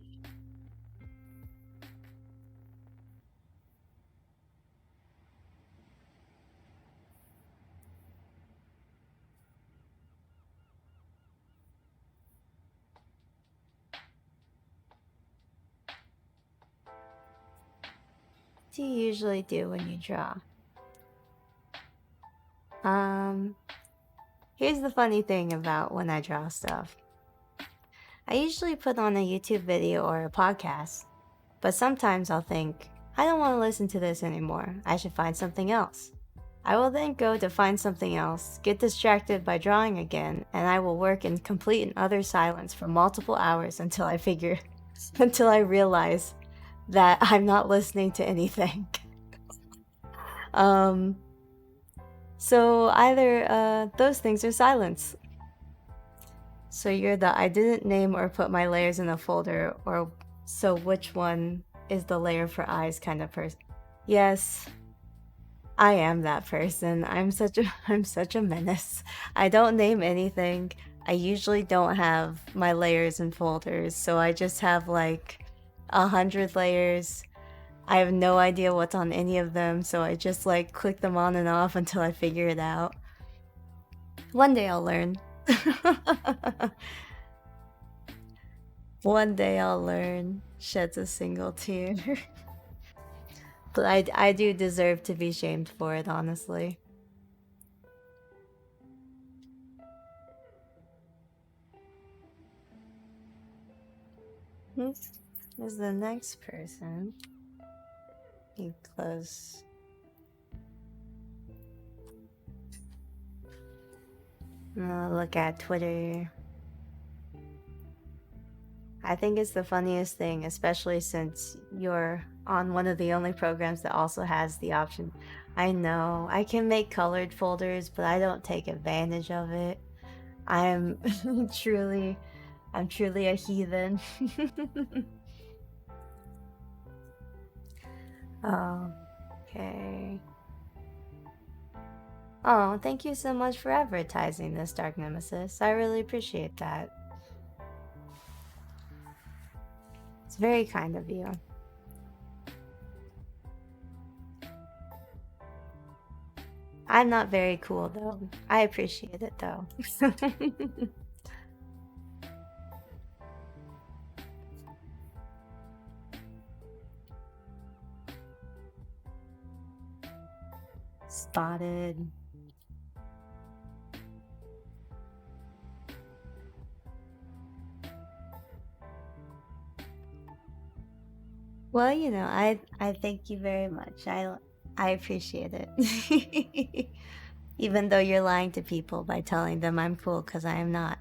What do you usually do when you draw? Here's the funny thing about when I draw stuff. I usually put on a YouTube video or a podcast, but sometimes I'll think, I don't want to listen to this anymore. I should find something else. I will then go to find something else, get distracted by drawing again, and I will work in complete and utter silence for multiple hours until I realize that I'm not listening to anything. So either those things are silence. So you're the I didn't name or put my layers in a folder, or so which one is the layer for eyes kind of person. Yes, I am that person. I'm such a menace. I don't name anything. I usually don't have my layers in folders, so I just have like 100 layers. I have no idea what's on any of them, so I just like click them on and off until I figure it out. One day I'll learn. One day I'll learn. Sheds a single tear. But I do deserve to be shamed for it, honestly. Is the next person. You close. Look at Twitter. I think it's the funniest thing, especially since you're on one of the only programs that also has the option. I know, I can make colored folders, but I don't take advantage of it. I'm truly, I'm truly a heathen. Oh, okay. Oh, thank you so much for advertising this, Dark Nemesis. I really appreciate that. It's very kind of you. I'm not very cool though. I appreciate it though. Spotted. Well, I thank you very much. I appreciate it. Even though you're lying to people by telling them I'm cool, because I am not.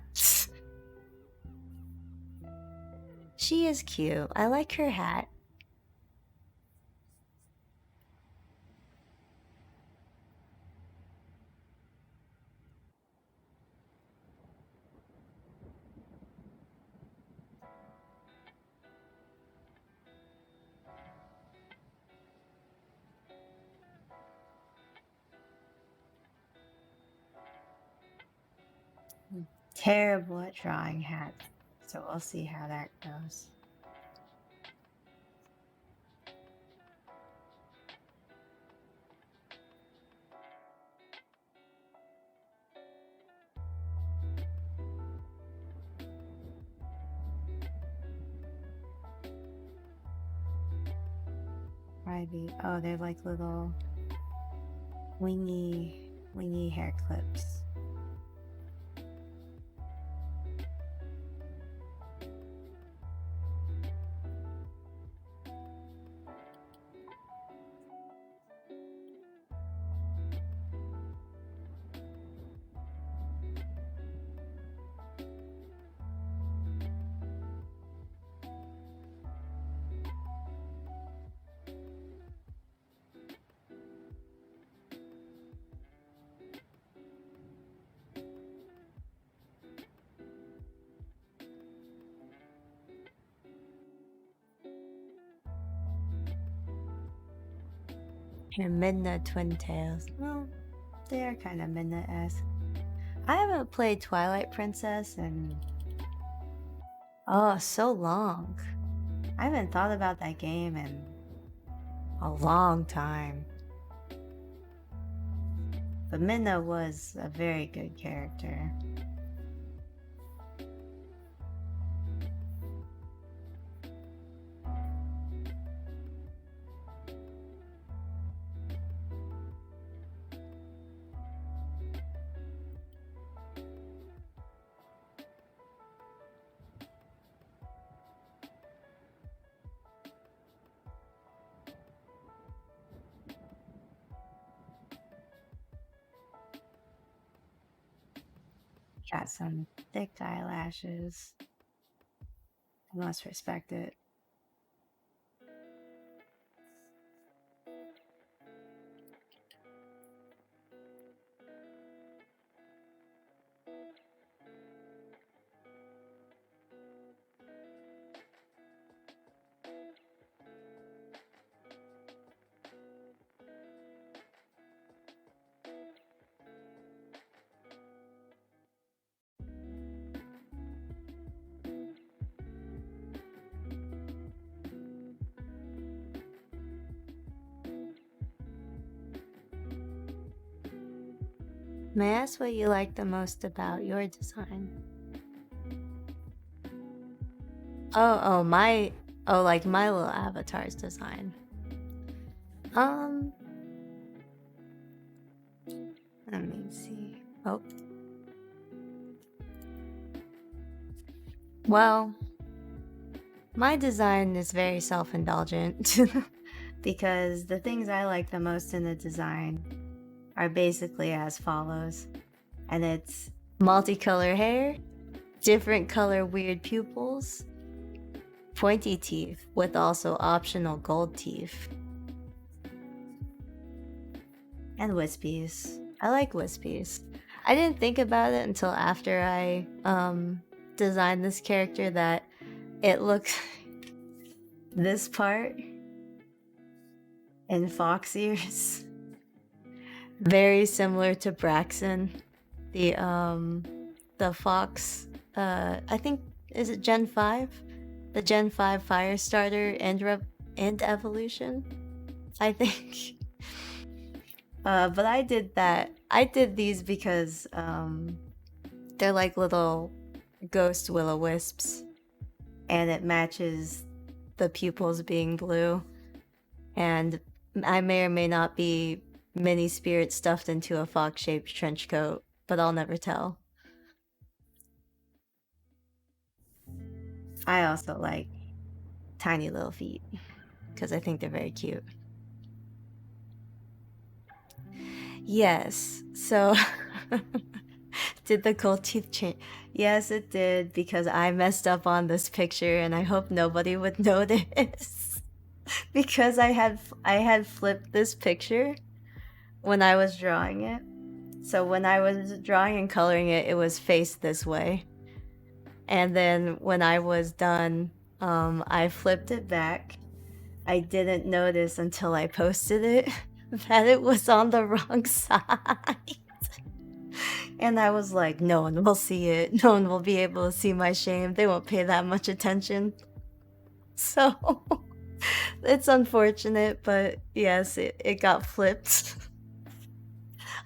She is cute. I like her hat. Terrible at drawing hats. So we'll see how that goes. Ivy. Oh, they're like little wingy hair clips. And Midna Twin Tails. Well, they are kind of Midna-esque. I haven't played Twilight Princess in so long. I haven't thought about that game in a long time. But Midna was a very good character. Got some thick eyelashes. I must respect it. May I ask what you like the most about your design? Like my little avatar's design. Let me see. Oh. Well, my design is very self-indulgent because the things I like the most in the design are basically as follows. And it's multicolor hair, different color weird pupils, pointy teeth with also optional gold teeth, and wispies. I like wispies. I didn't think about it until after I designed this character that it looks this part in fox ears very similar to Braxton, the fox. I think is it Gen 5, the Gen 5 Firestarter and evolution. I think. But I did that. I did these because they're like little ghost will-o-wisps, and it matches the pupils being blue. And I may or may not be mini spirit stuffed into a fox-shaped trench coat, but I'll never tell. I also like tiny little feet because I think they're very cute. Yes, so did the gold teeth change? Yes, it did, because I messed up on this picture and I hope nobody would notice. Because I had flipped this picture when I was drawing it. So when I was drawing and coloring it, it was faced this way. And then when I was done, I flipped it back. I didn't notice until I posted it that it was on the wrong side. And I was like, no one will see it. No one will be able to see my shame. They won't pay that much attention. So it's unfortunate, but yes, it got flipped.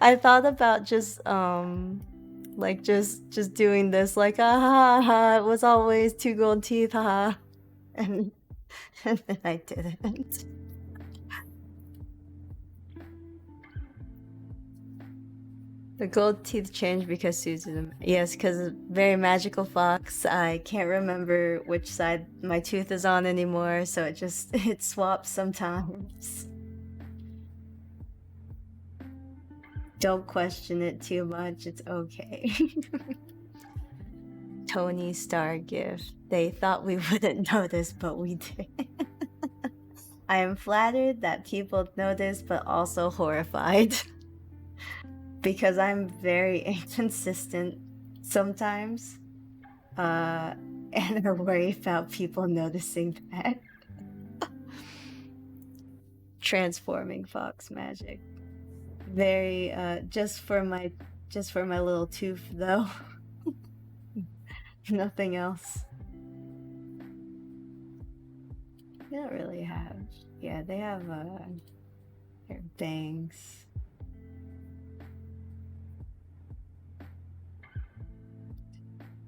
I thought about just like just doing this, like ha, it was always 2 gold teeth, haha. And then I didn't. The gold teeth changed because Susan. Yes, because very magical fox. I can't remember which side my tooth is on anymore, so it swaps sometimes. Don't question it too much. It's okay. Tony Star gift. They thought we wouldn't notice, but we did. I am flattered that people notice, but also horrified. Because I'm very inconsistent sometimes. And I worry about people noticing that. transforming fox magic. Very just for my little tooth though. Nothing else. They don't really have. Yeah, they have their bangs.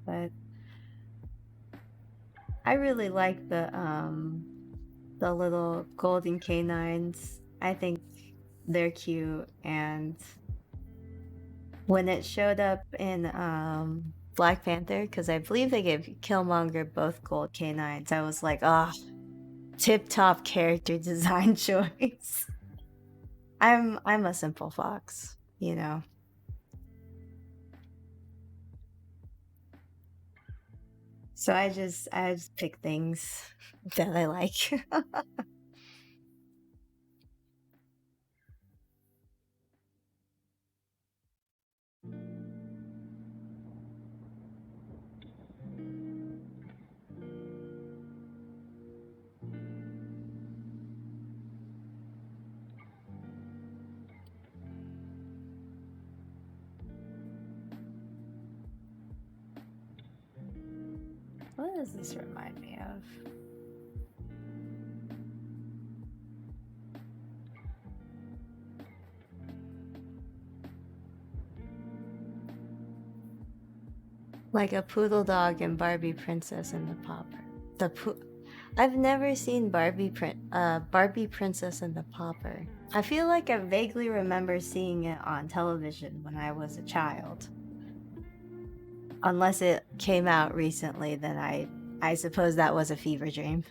But I really like the little golden canines. I think they're cute, and when it showed up in Black Panther, because I believe they gave Killmonger both gold canines, I was like, oh, tip top character design choice. I'm a simple fox, you know. So I just pick things that I like. What does this remind me of? Like a poodle dog and Barbie Princess and the Pauper. I've never seen Barbie Princess and the Pauper. I feel like I vaguely remember seeing it on television when I was a child. Unless it came out recently, then I suppose that was a fever dream.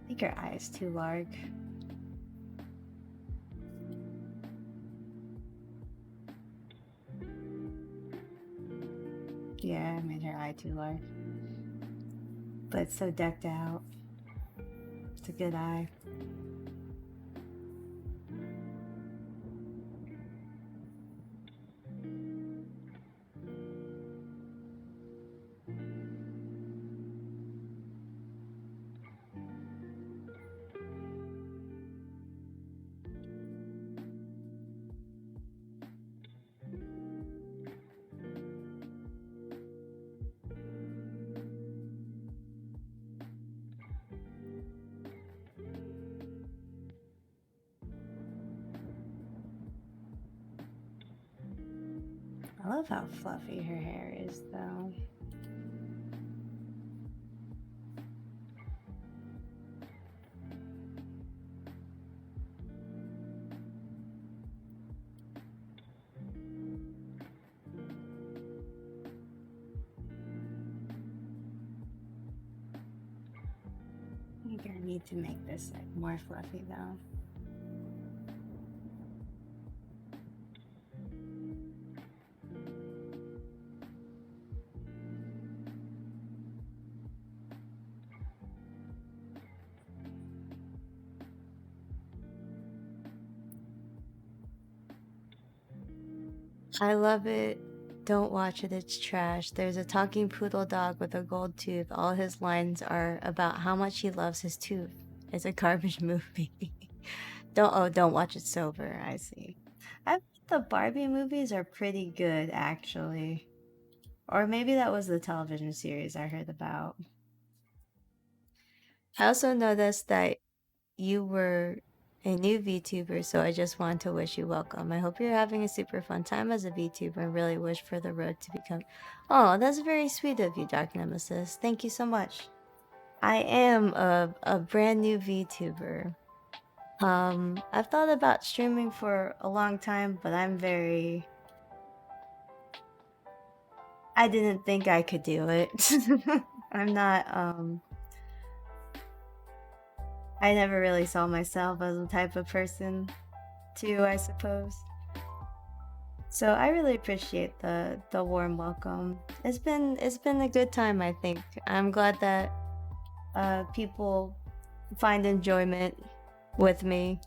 I think her eye is too large. Yeah, I made her eye too large. But it's so decked out. It's a good eye. I love how fluffy her hair is, though. I think I need to make this like more fluffy, though. I love it. Don't watch it, it's trash. There's a talking poodle dog with a gold tooth. All his lines are about how much he loves his tooth. It's a garbage movie. Don't watch it sober, I see. I think the Barbie movies are pretty good actually. Or maybe that was the television series I heard about. I also noticed that you were a new VTuber, so I just want to wish you welcome. I hope you're having a super fun time as a VTuber and really wish for the road to become. Oh, that's very sweet of you, Dark Nemesis. Thank you so much. I am a brand new VTuber. I've thought about streaming for a long time, but I didn't think I could do it. I'm not, I never really saw myself as the type of person to, I suppose. So I really appreciate the warm welcome. It's been a good time, I think. I'm glad that people find enjoyment with me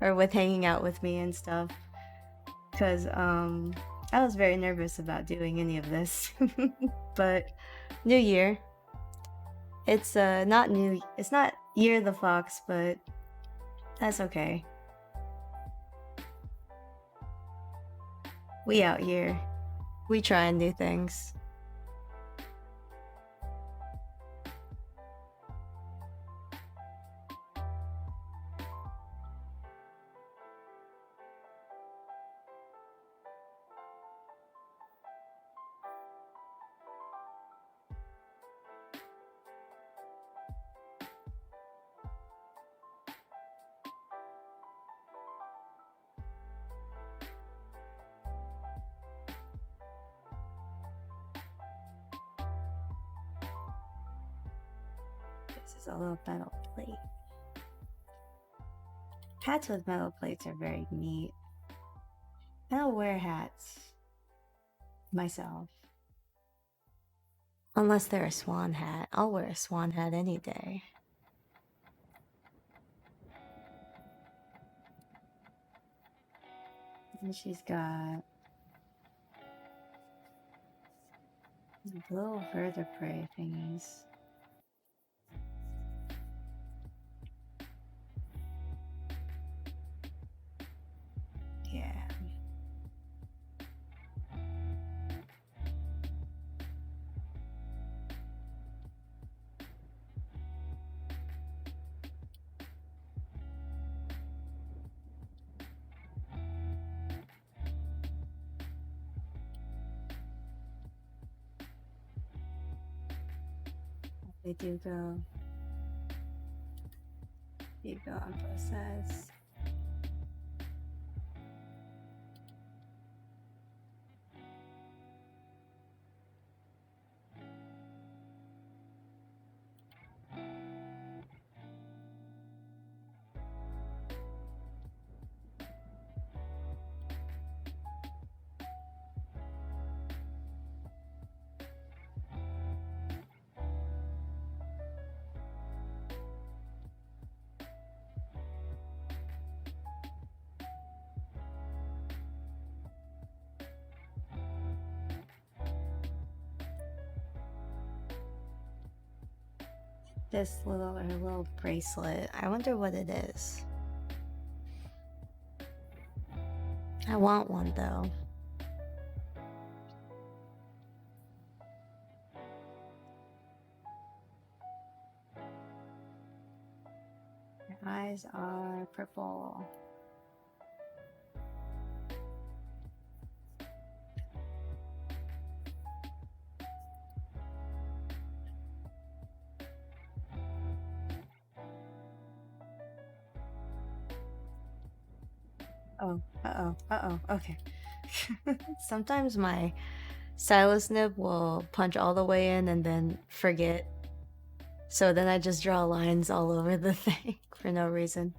or with hanging out with me and stuff. Cause I was very nervous about doing any of this. But new year. It's not new. It's not You're the fox, but that's okay. We out here. We trying new things. This is a little metal plate. Hats with metal plates are very neat. I don't wear hats myself. Unless they're a swan hat. I'll wear a swan hat any day. And she's got little vertebrae thingies. Yeah. They do go on both sides. This little bracelet. I wonder what it is. I want one though. Her eyes are purple. Okay. Sometimes my stylus nib will punch all the way in and then forget. So then I just draw lines all over the thing for no reason.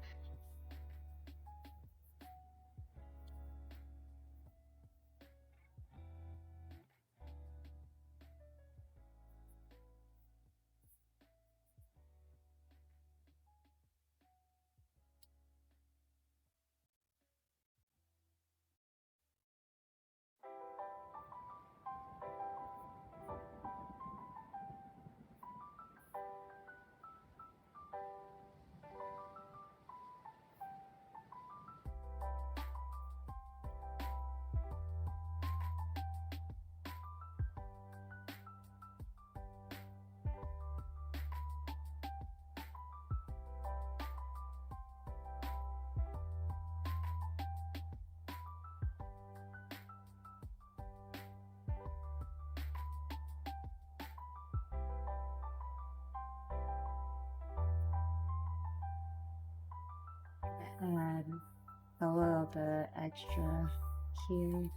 Add a little bit extra here.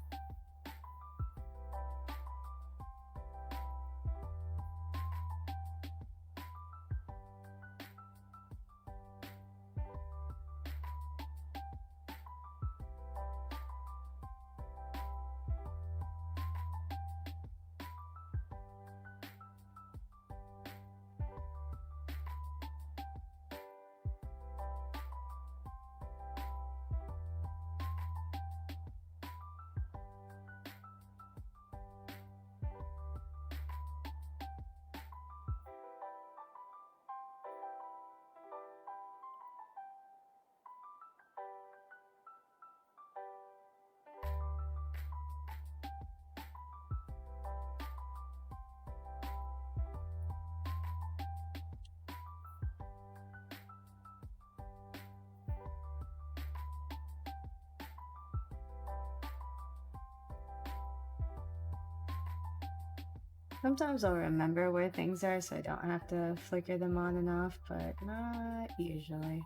Sometimes I'll remember where things are so I don't have to flicker them on and off, but not usually.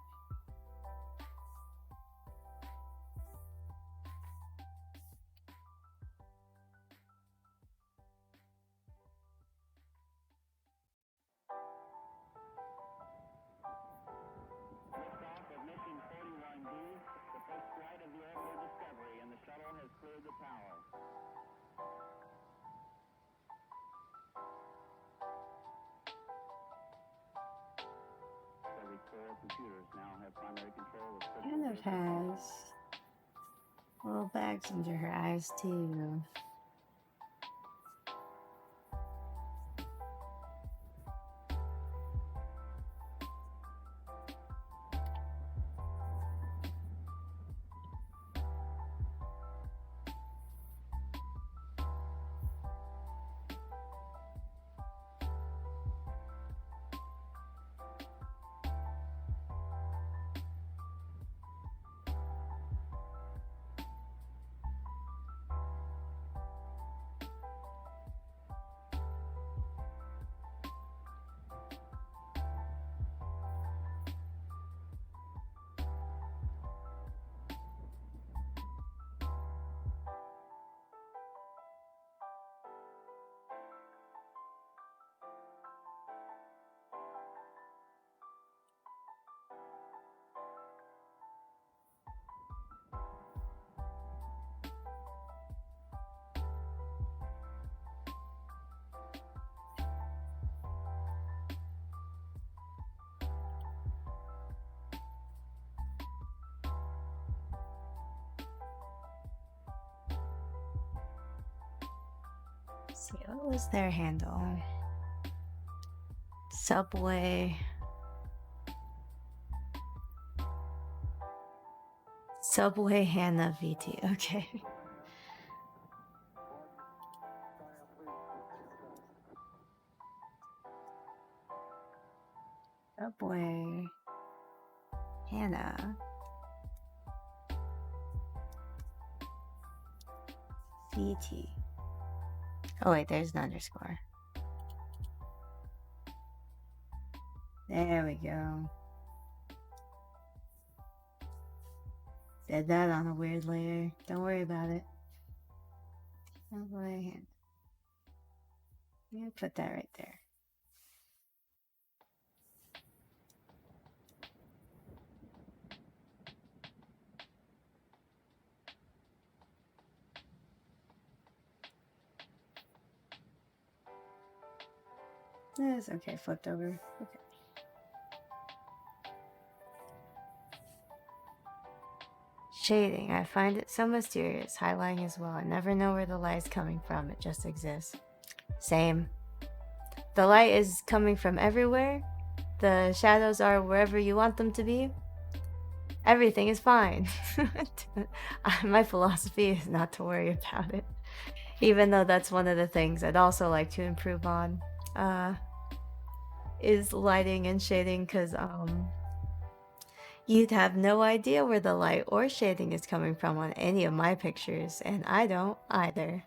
Kind of has little bags under her eyes too. Let's see, what was their handle? Subway. Subway Hannah VT. Okay. Subway Hannah VT. Oh wait, there's an underscore. There we go. Did that on a weird layer. Don't worry about it. Subway Hannah. I'm gonna put that right there. That's okay, flipped over. Okay. Shading. I find it so mysterious. Highlighting as well. I never know where the light is coming from. It just exists. Same. The light is coming from everywhere. The shadows are wherever you want them to be. Everything is fine. My philosophy is not to worry about it. Even though that's one of the things I'd also like to improve on. Is lighting and shading, because you'd have no idea where the light or shading is coming from on any of my pictures, and I don't either.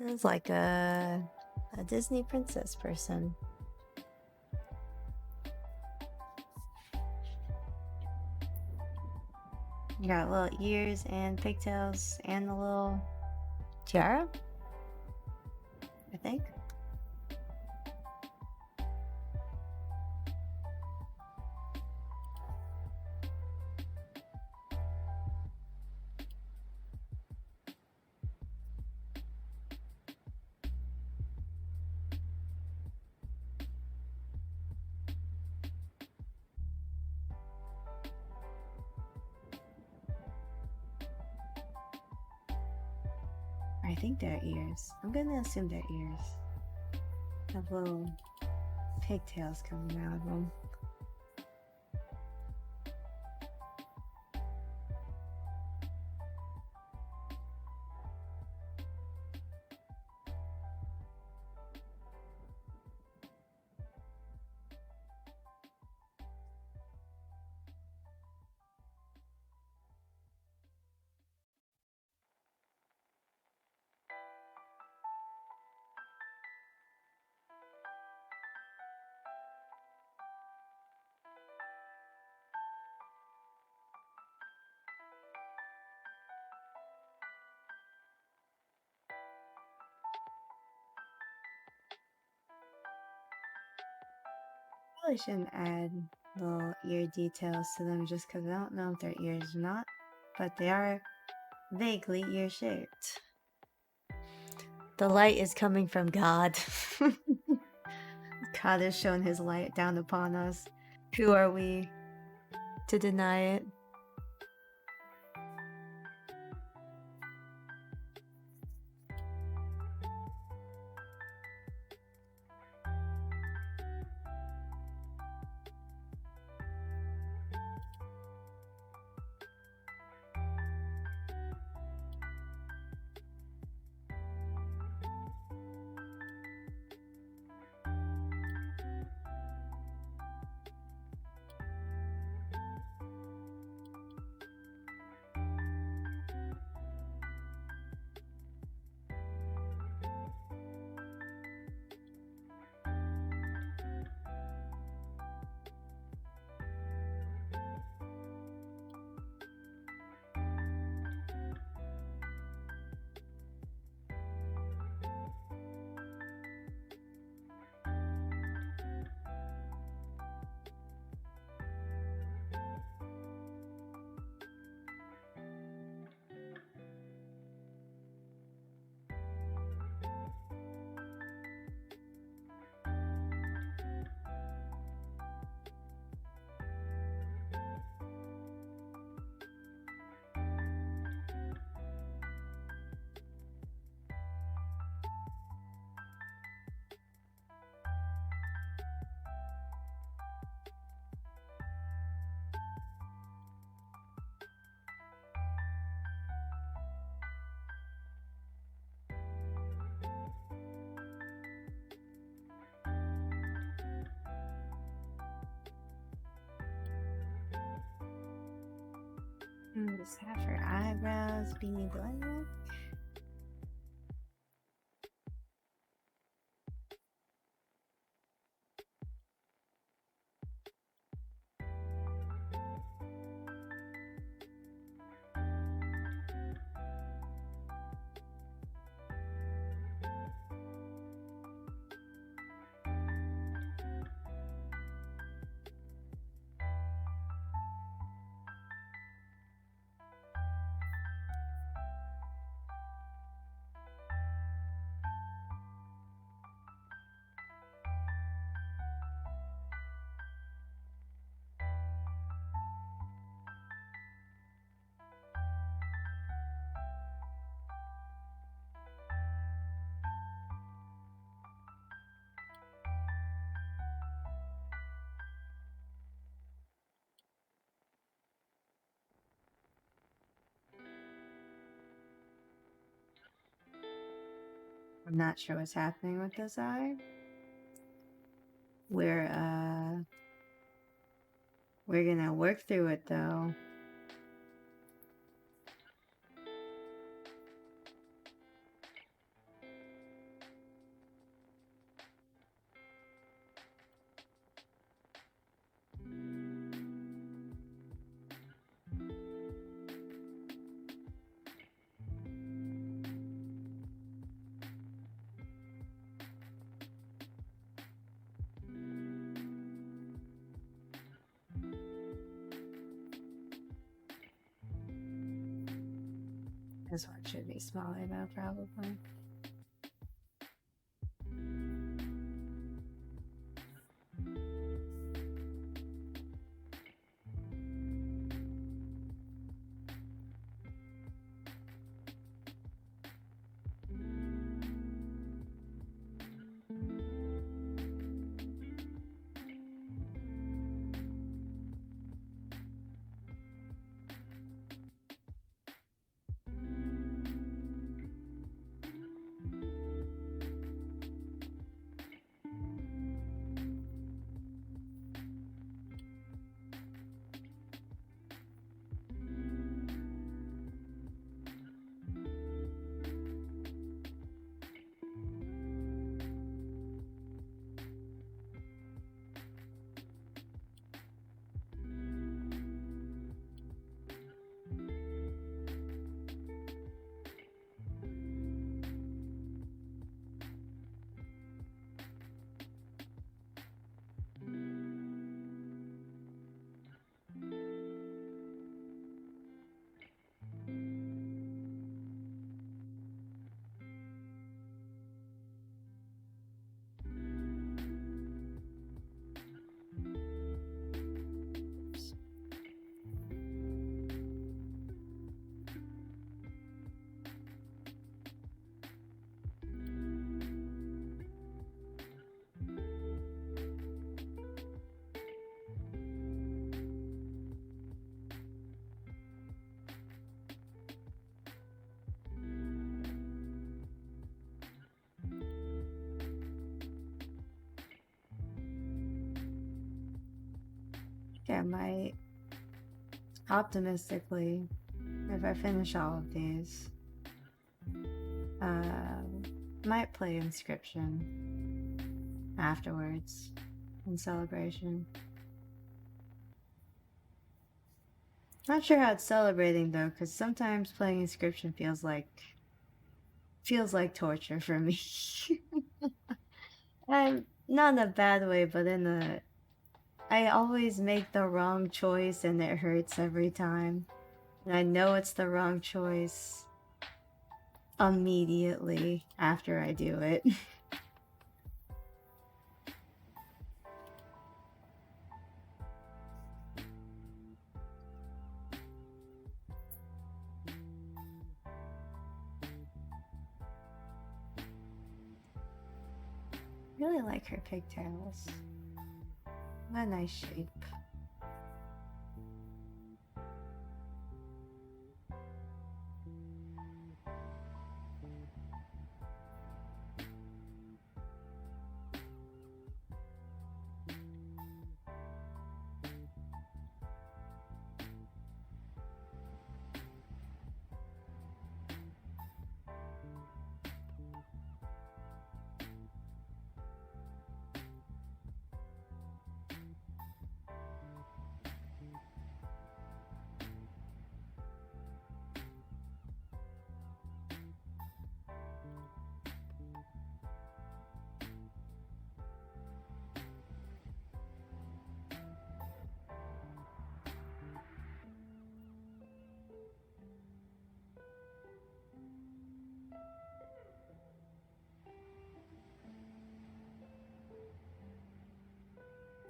It's like a Disney princess person. You got little ears and pigtails and a little tiara, I think. I think they're ears. I'm gonna assume they're ears. Have little pigtails coming out of them. probably shouldn't add little ear details to them just because I don't know if their ears or not, but they are vaguely ear-shaped. The light is coming from God. God has shown his light down upon us. Who are we to deny it? Just have her eyebrows be black. I'm not sure what's happening with this eye. We're gonna work through it though. This one should be smaller though, probably. I might, optimistically, if I finish all of these, might play Inscription afterwards in celebration. Not sure how it's celebrating though, because sometimes playing Inscription feels like torture for me. I'm not in a bad way, but I always make the wrong choice and it hurts every time. And I know it's the wrong choice immediately after I do it. Really like her pigtails. What a nice shape.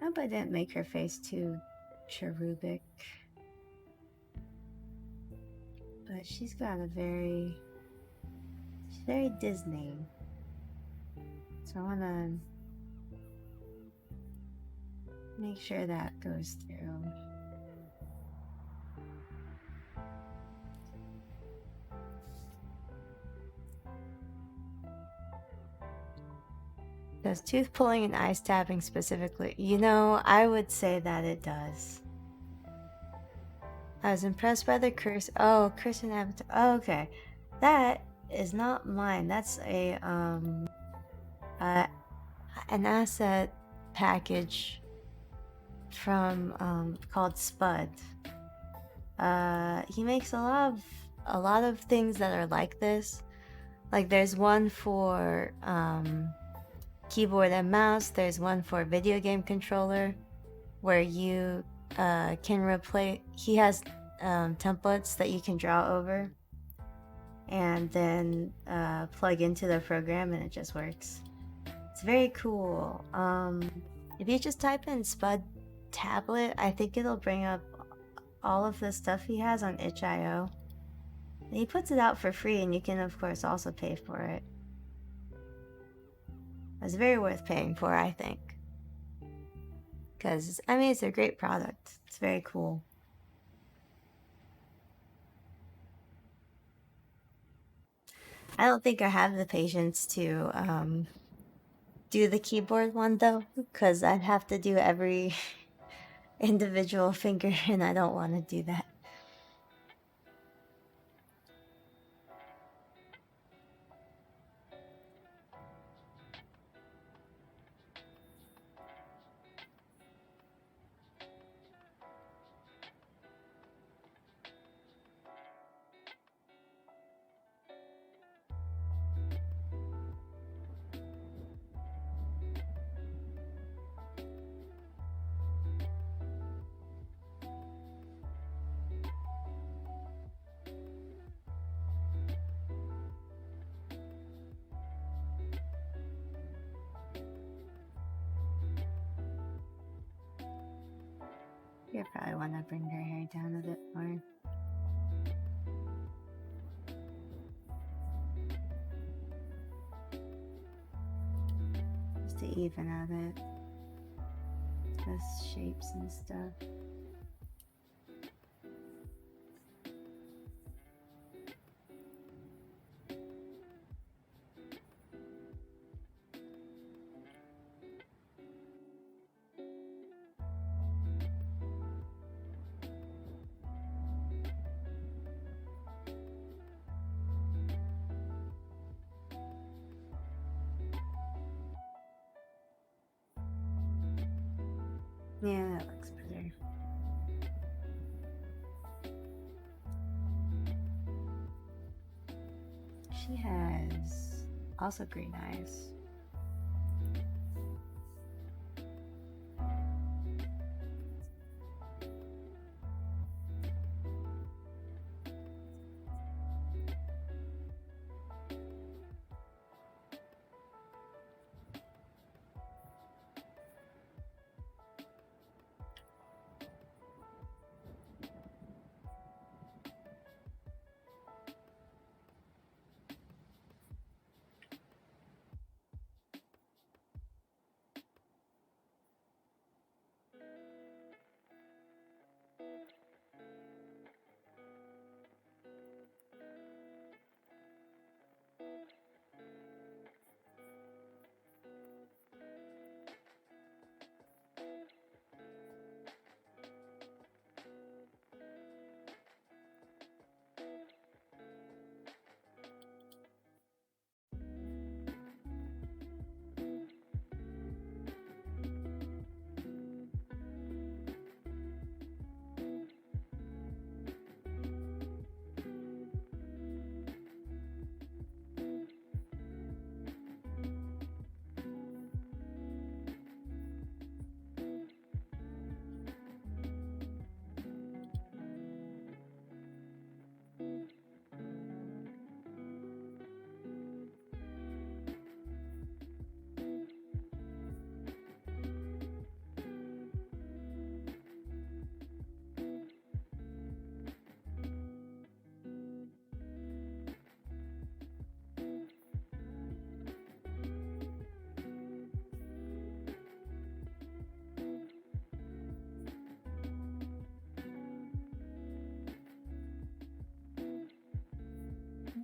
I hope I didn't make her face too cherubic. But she's very Disney. So I wanna make sure that goes through. Does tooth pulling and eye stabbing specifically? You know, I would say that it does. I was impressed by the curse. Oh, curse and avatar. Oh, okay. That is not mine. That's an asset package from called Spud. He makes a lot of things that are like this. Like there's one for keyboard and mouse. There's one for video game controller where you can replace. He has templates that you can draw over and then plug into the program and it just works. It's very cool. If you just type in Spud tablet, I think it'll bring up all of the stuff he has on itch.io. He puts it out for free and you can of course also pay for it. It's very worth paying for, I think. Because, I mean, it's a great product. It's very cool. I don't think I have the patience to do the keyboard one, though. Because I'd have to do every individual finger, and I don't want to do that. You probably want to bring her hair down a bit more. Just to even out it. The shapes and stuff. Yeah, that looks better. She has also green eyes.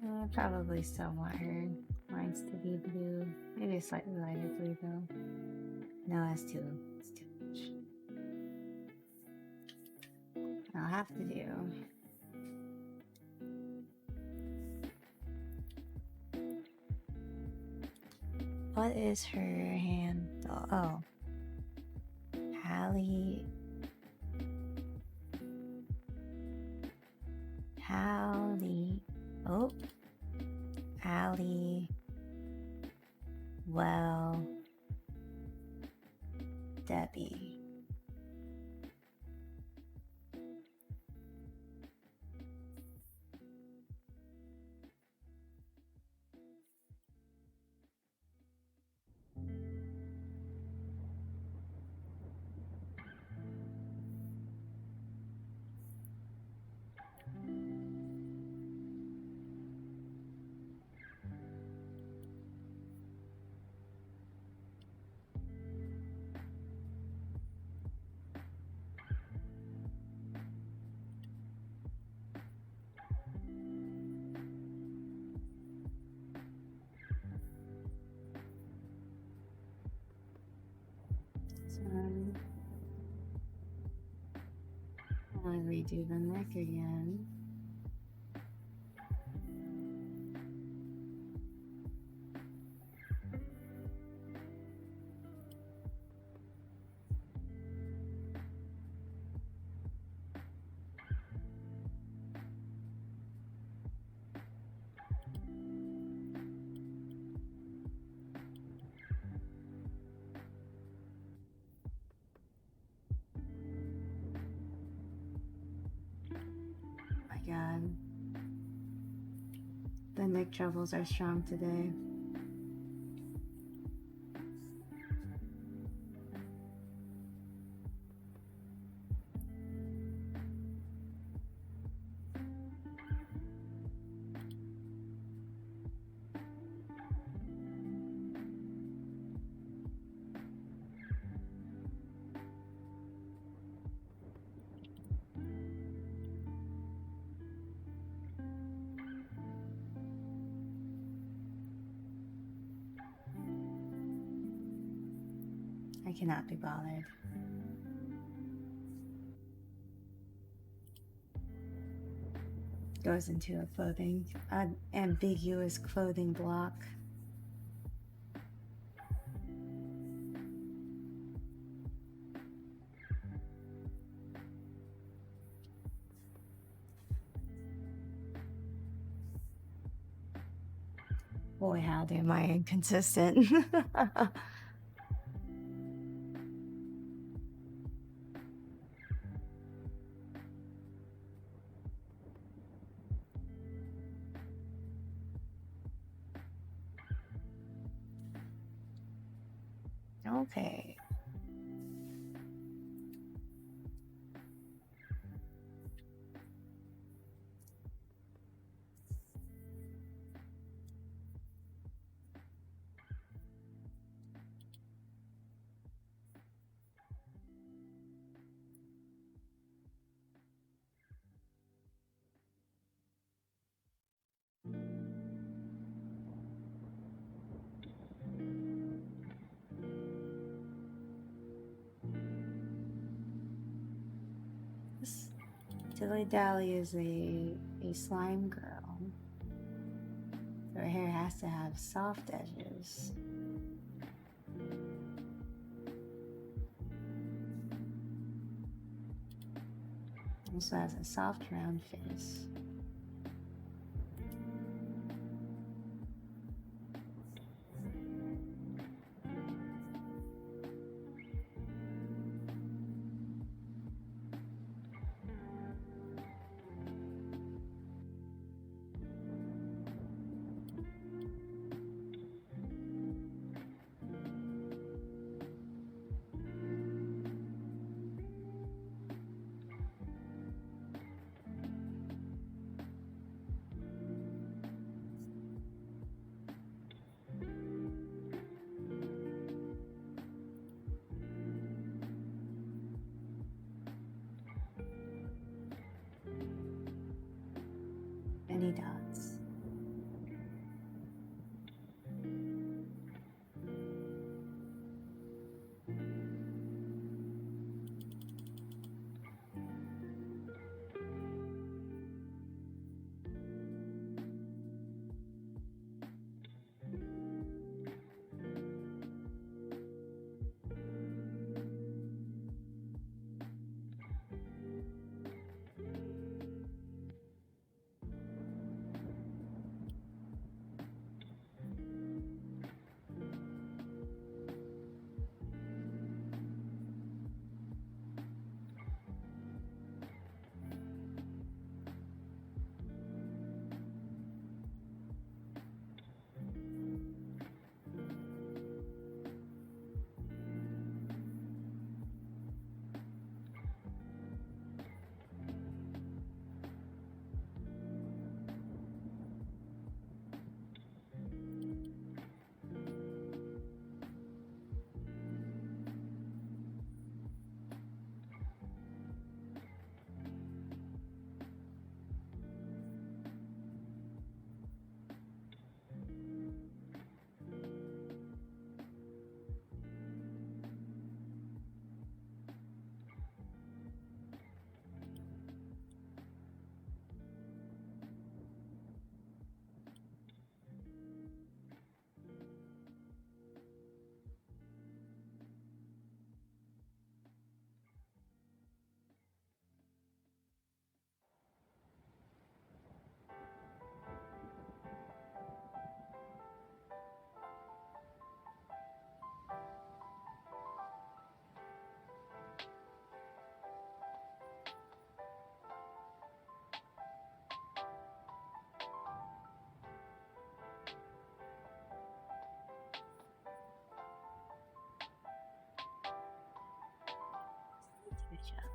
I probably still want her lines to be blue. Maybe a slightly lighter blue though. No, that's too much. I'll have to do. What is her handle? Oh. Hallie. Oh. Allie. Well. Debbie. I'll redo the neck again. My God. The neck troubles are strong today. I cannot be bothered. Goes into a clothing, an ambiguous clothing block. Boy, howdy, am I inconsistent. Okay. This Dilly Dally is a slime girl. So her hair has to have soft edges. Also has a soft round face. Many dots.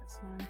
This one.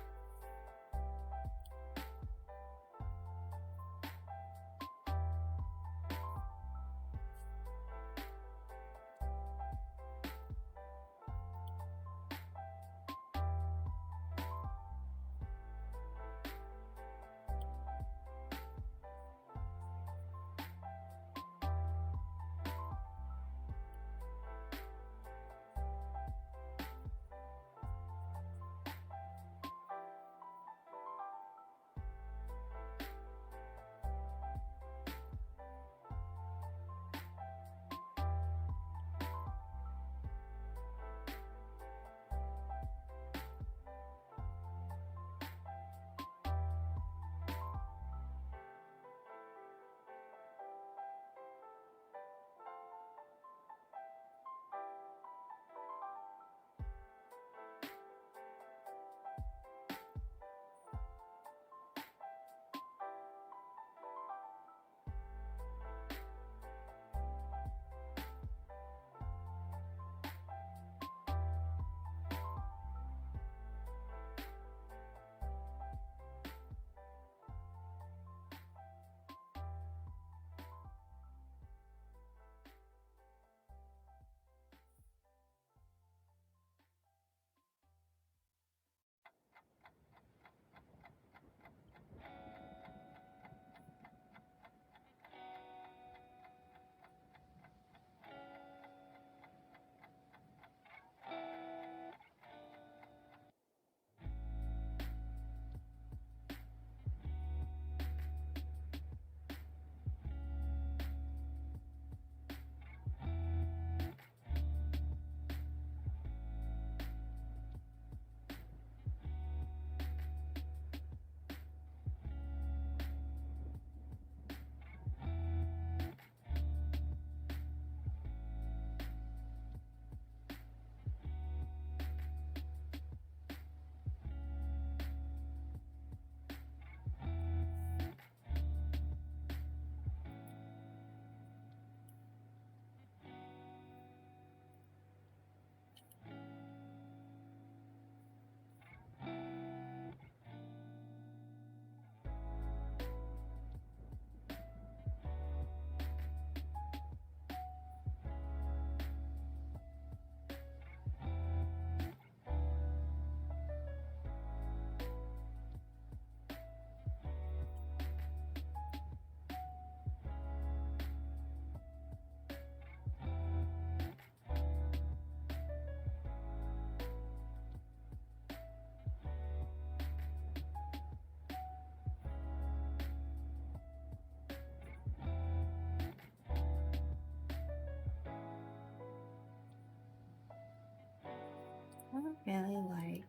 don't really like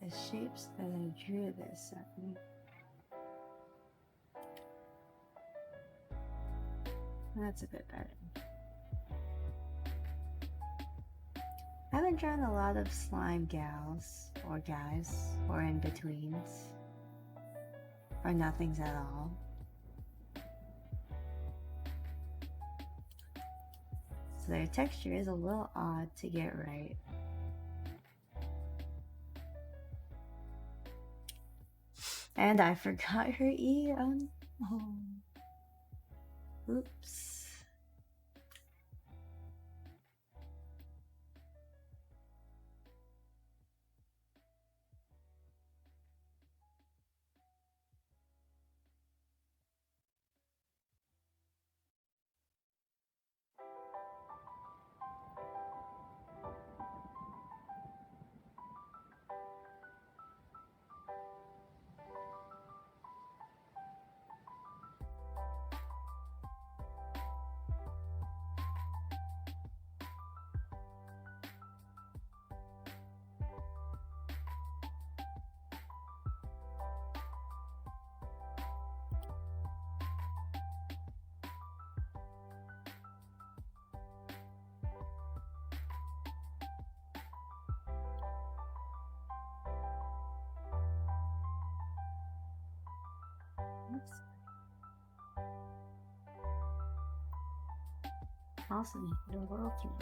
the shapes that I drew this in. That's a bit better. I haven't drawn a lot of slime gals, or guys, or in-betweens, or nothings at all. So their texture is a little odd to get right. And I forgot her E on... Oh. Oops. Also need the world to mouth.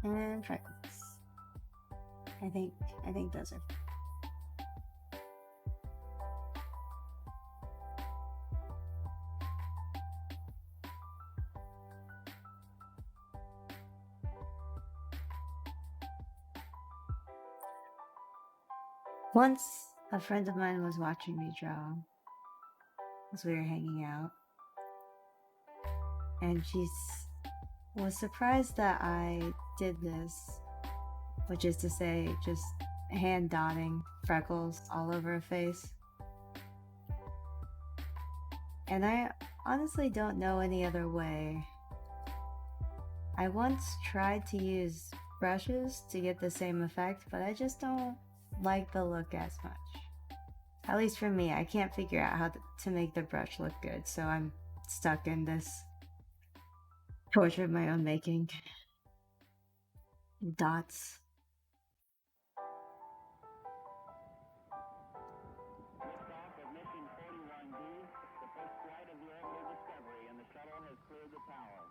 And freckles. I think those are. Once a friend of mine was watching me draw as we were hanging out, and she was surprised that I did this, which is to say, just hand dotting freckles all over her face. And I honestly don't know any other way. I once tried to use brushes to get the same effect, but I just don't like the look as much. At least for me, I can't figure out how to make the brush look good, so I'm stuck in this torture of my own making. Dots. Liftoff of mission 41B, the first flight of the orbital Discovery, and the shuttle has cleared the tower.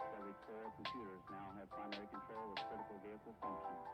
Discovery's 4 computers now have primary control of critical vehicle functions.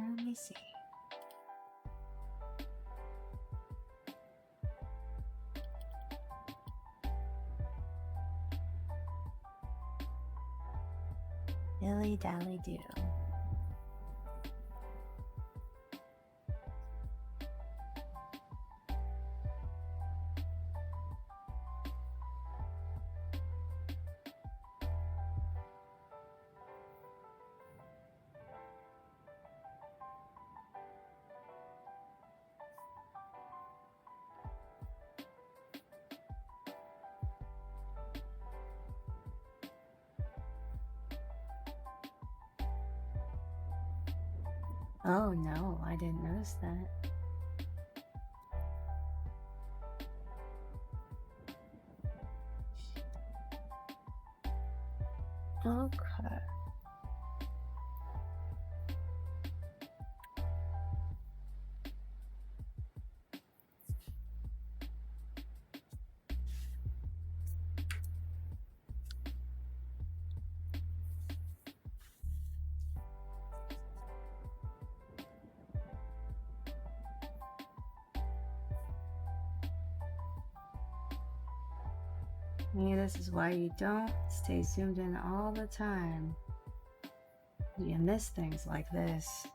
Let me see. Dilly dally do. Oh no, I didn't notice that. Okay. Maybe this is why you don't stay zoomed in all the time. You miss things like this.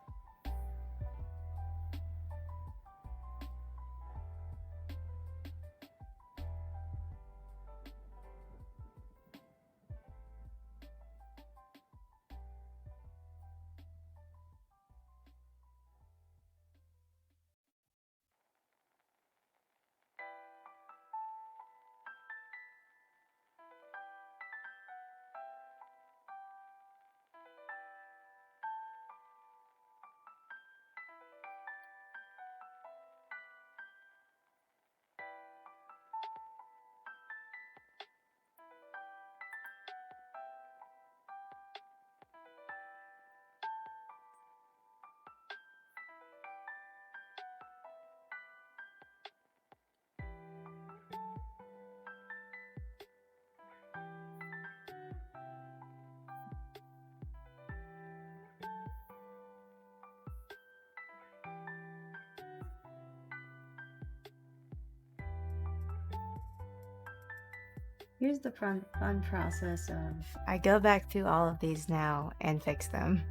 Here's the fun process of I go back through all of these now and fix them.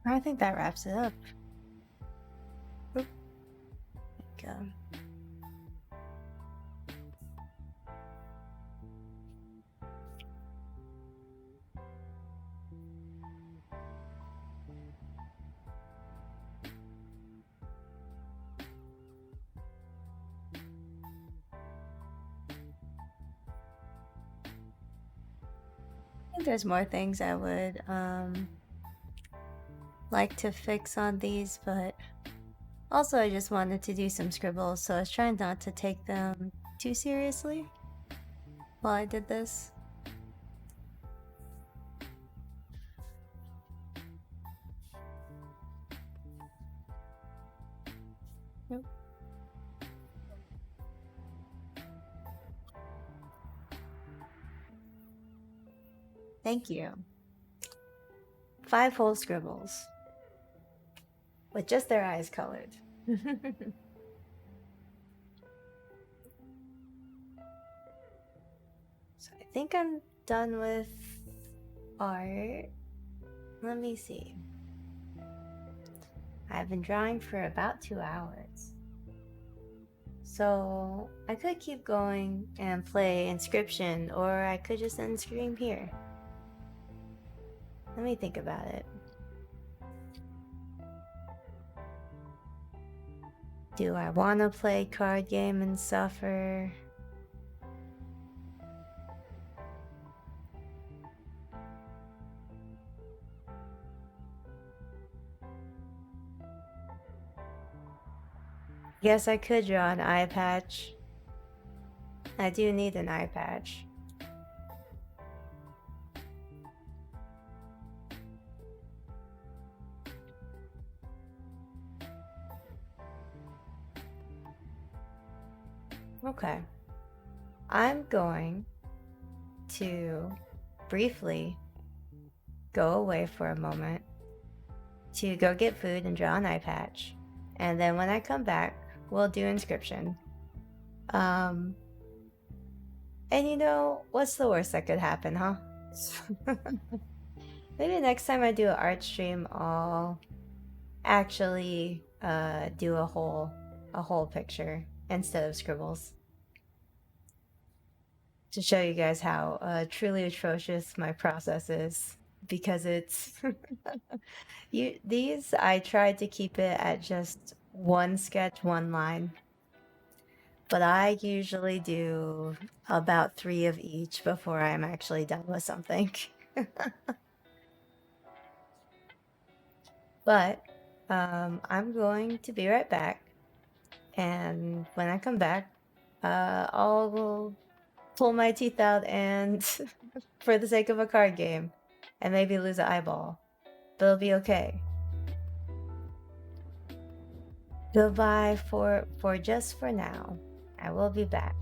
I think that wraps it up. Oop. There we go. I think there's more things I would like to fix on these, but also I just wanted to do some scribbles, so I was trying not to take them too seriously while I did this. Nope. Thank you. 5 whole scribbles with just their eyes colored. So I think I'm done with art. Let me see. I've been drawing for about 2 hours. So I could keep going and play Inscription, or I could just end stream here. Let me think about it. Do I want to play card game and suffer? Guess I could draw an eye patch. I do need an eye patch. Okay. I'm going to briefly go away for a moment to go get food and draw an eye patch. And then when I come back, we'll do Inscription. And you know, what's the worst that could happen, huh? Maybe next time I do an art stream, I'll actually do a whole picture instead of scribbles, to show you guys how truly atrocious my process is, because it's these I tried to keep it at just one sketch, one line, but I usually do about 3 of each before I'm actually done with something. But I'm going to be right back, and when I come back, I'll pull my teeth out and for the sake of a card game, and maybe lose an eyeball, but it'll be okay. Goodbye for just for now. I will be back.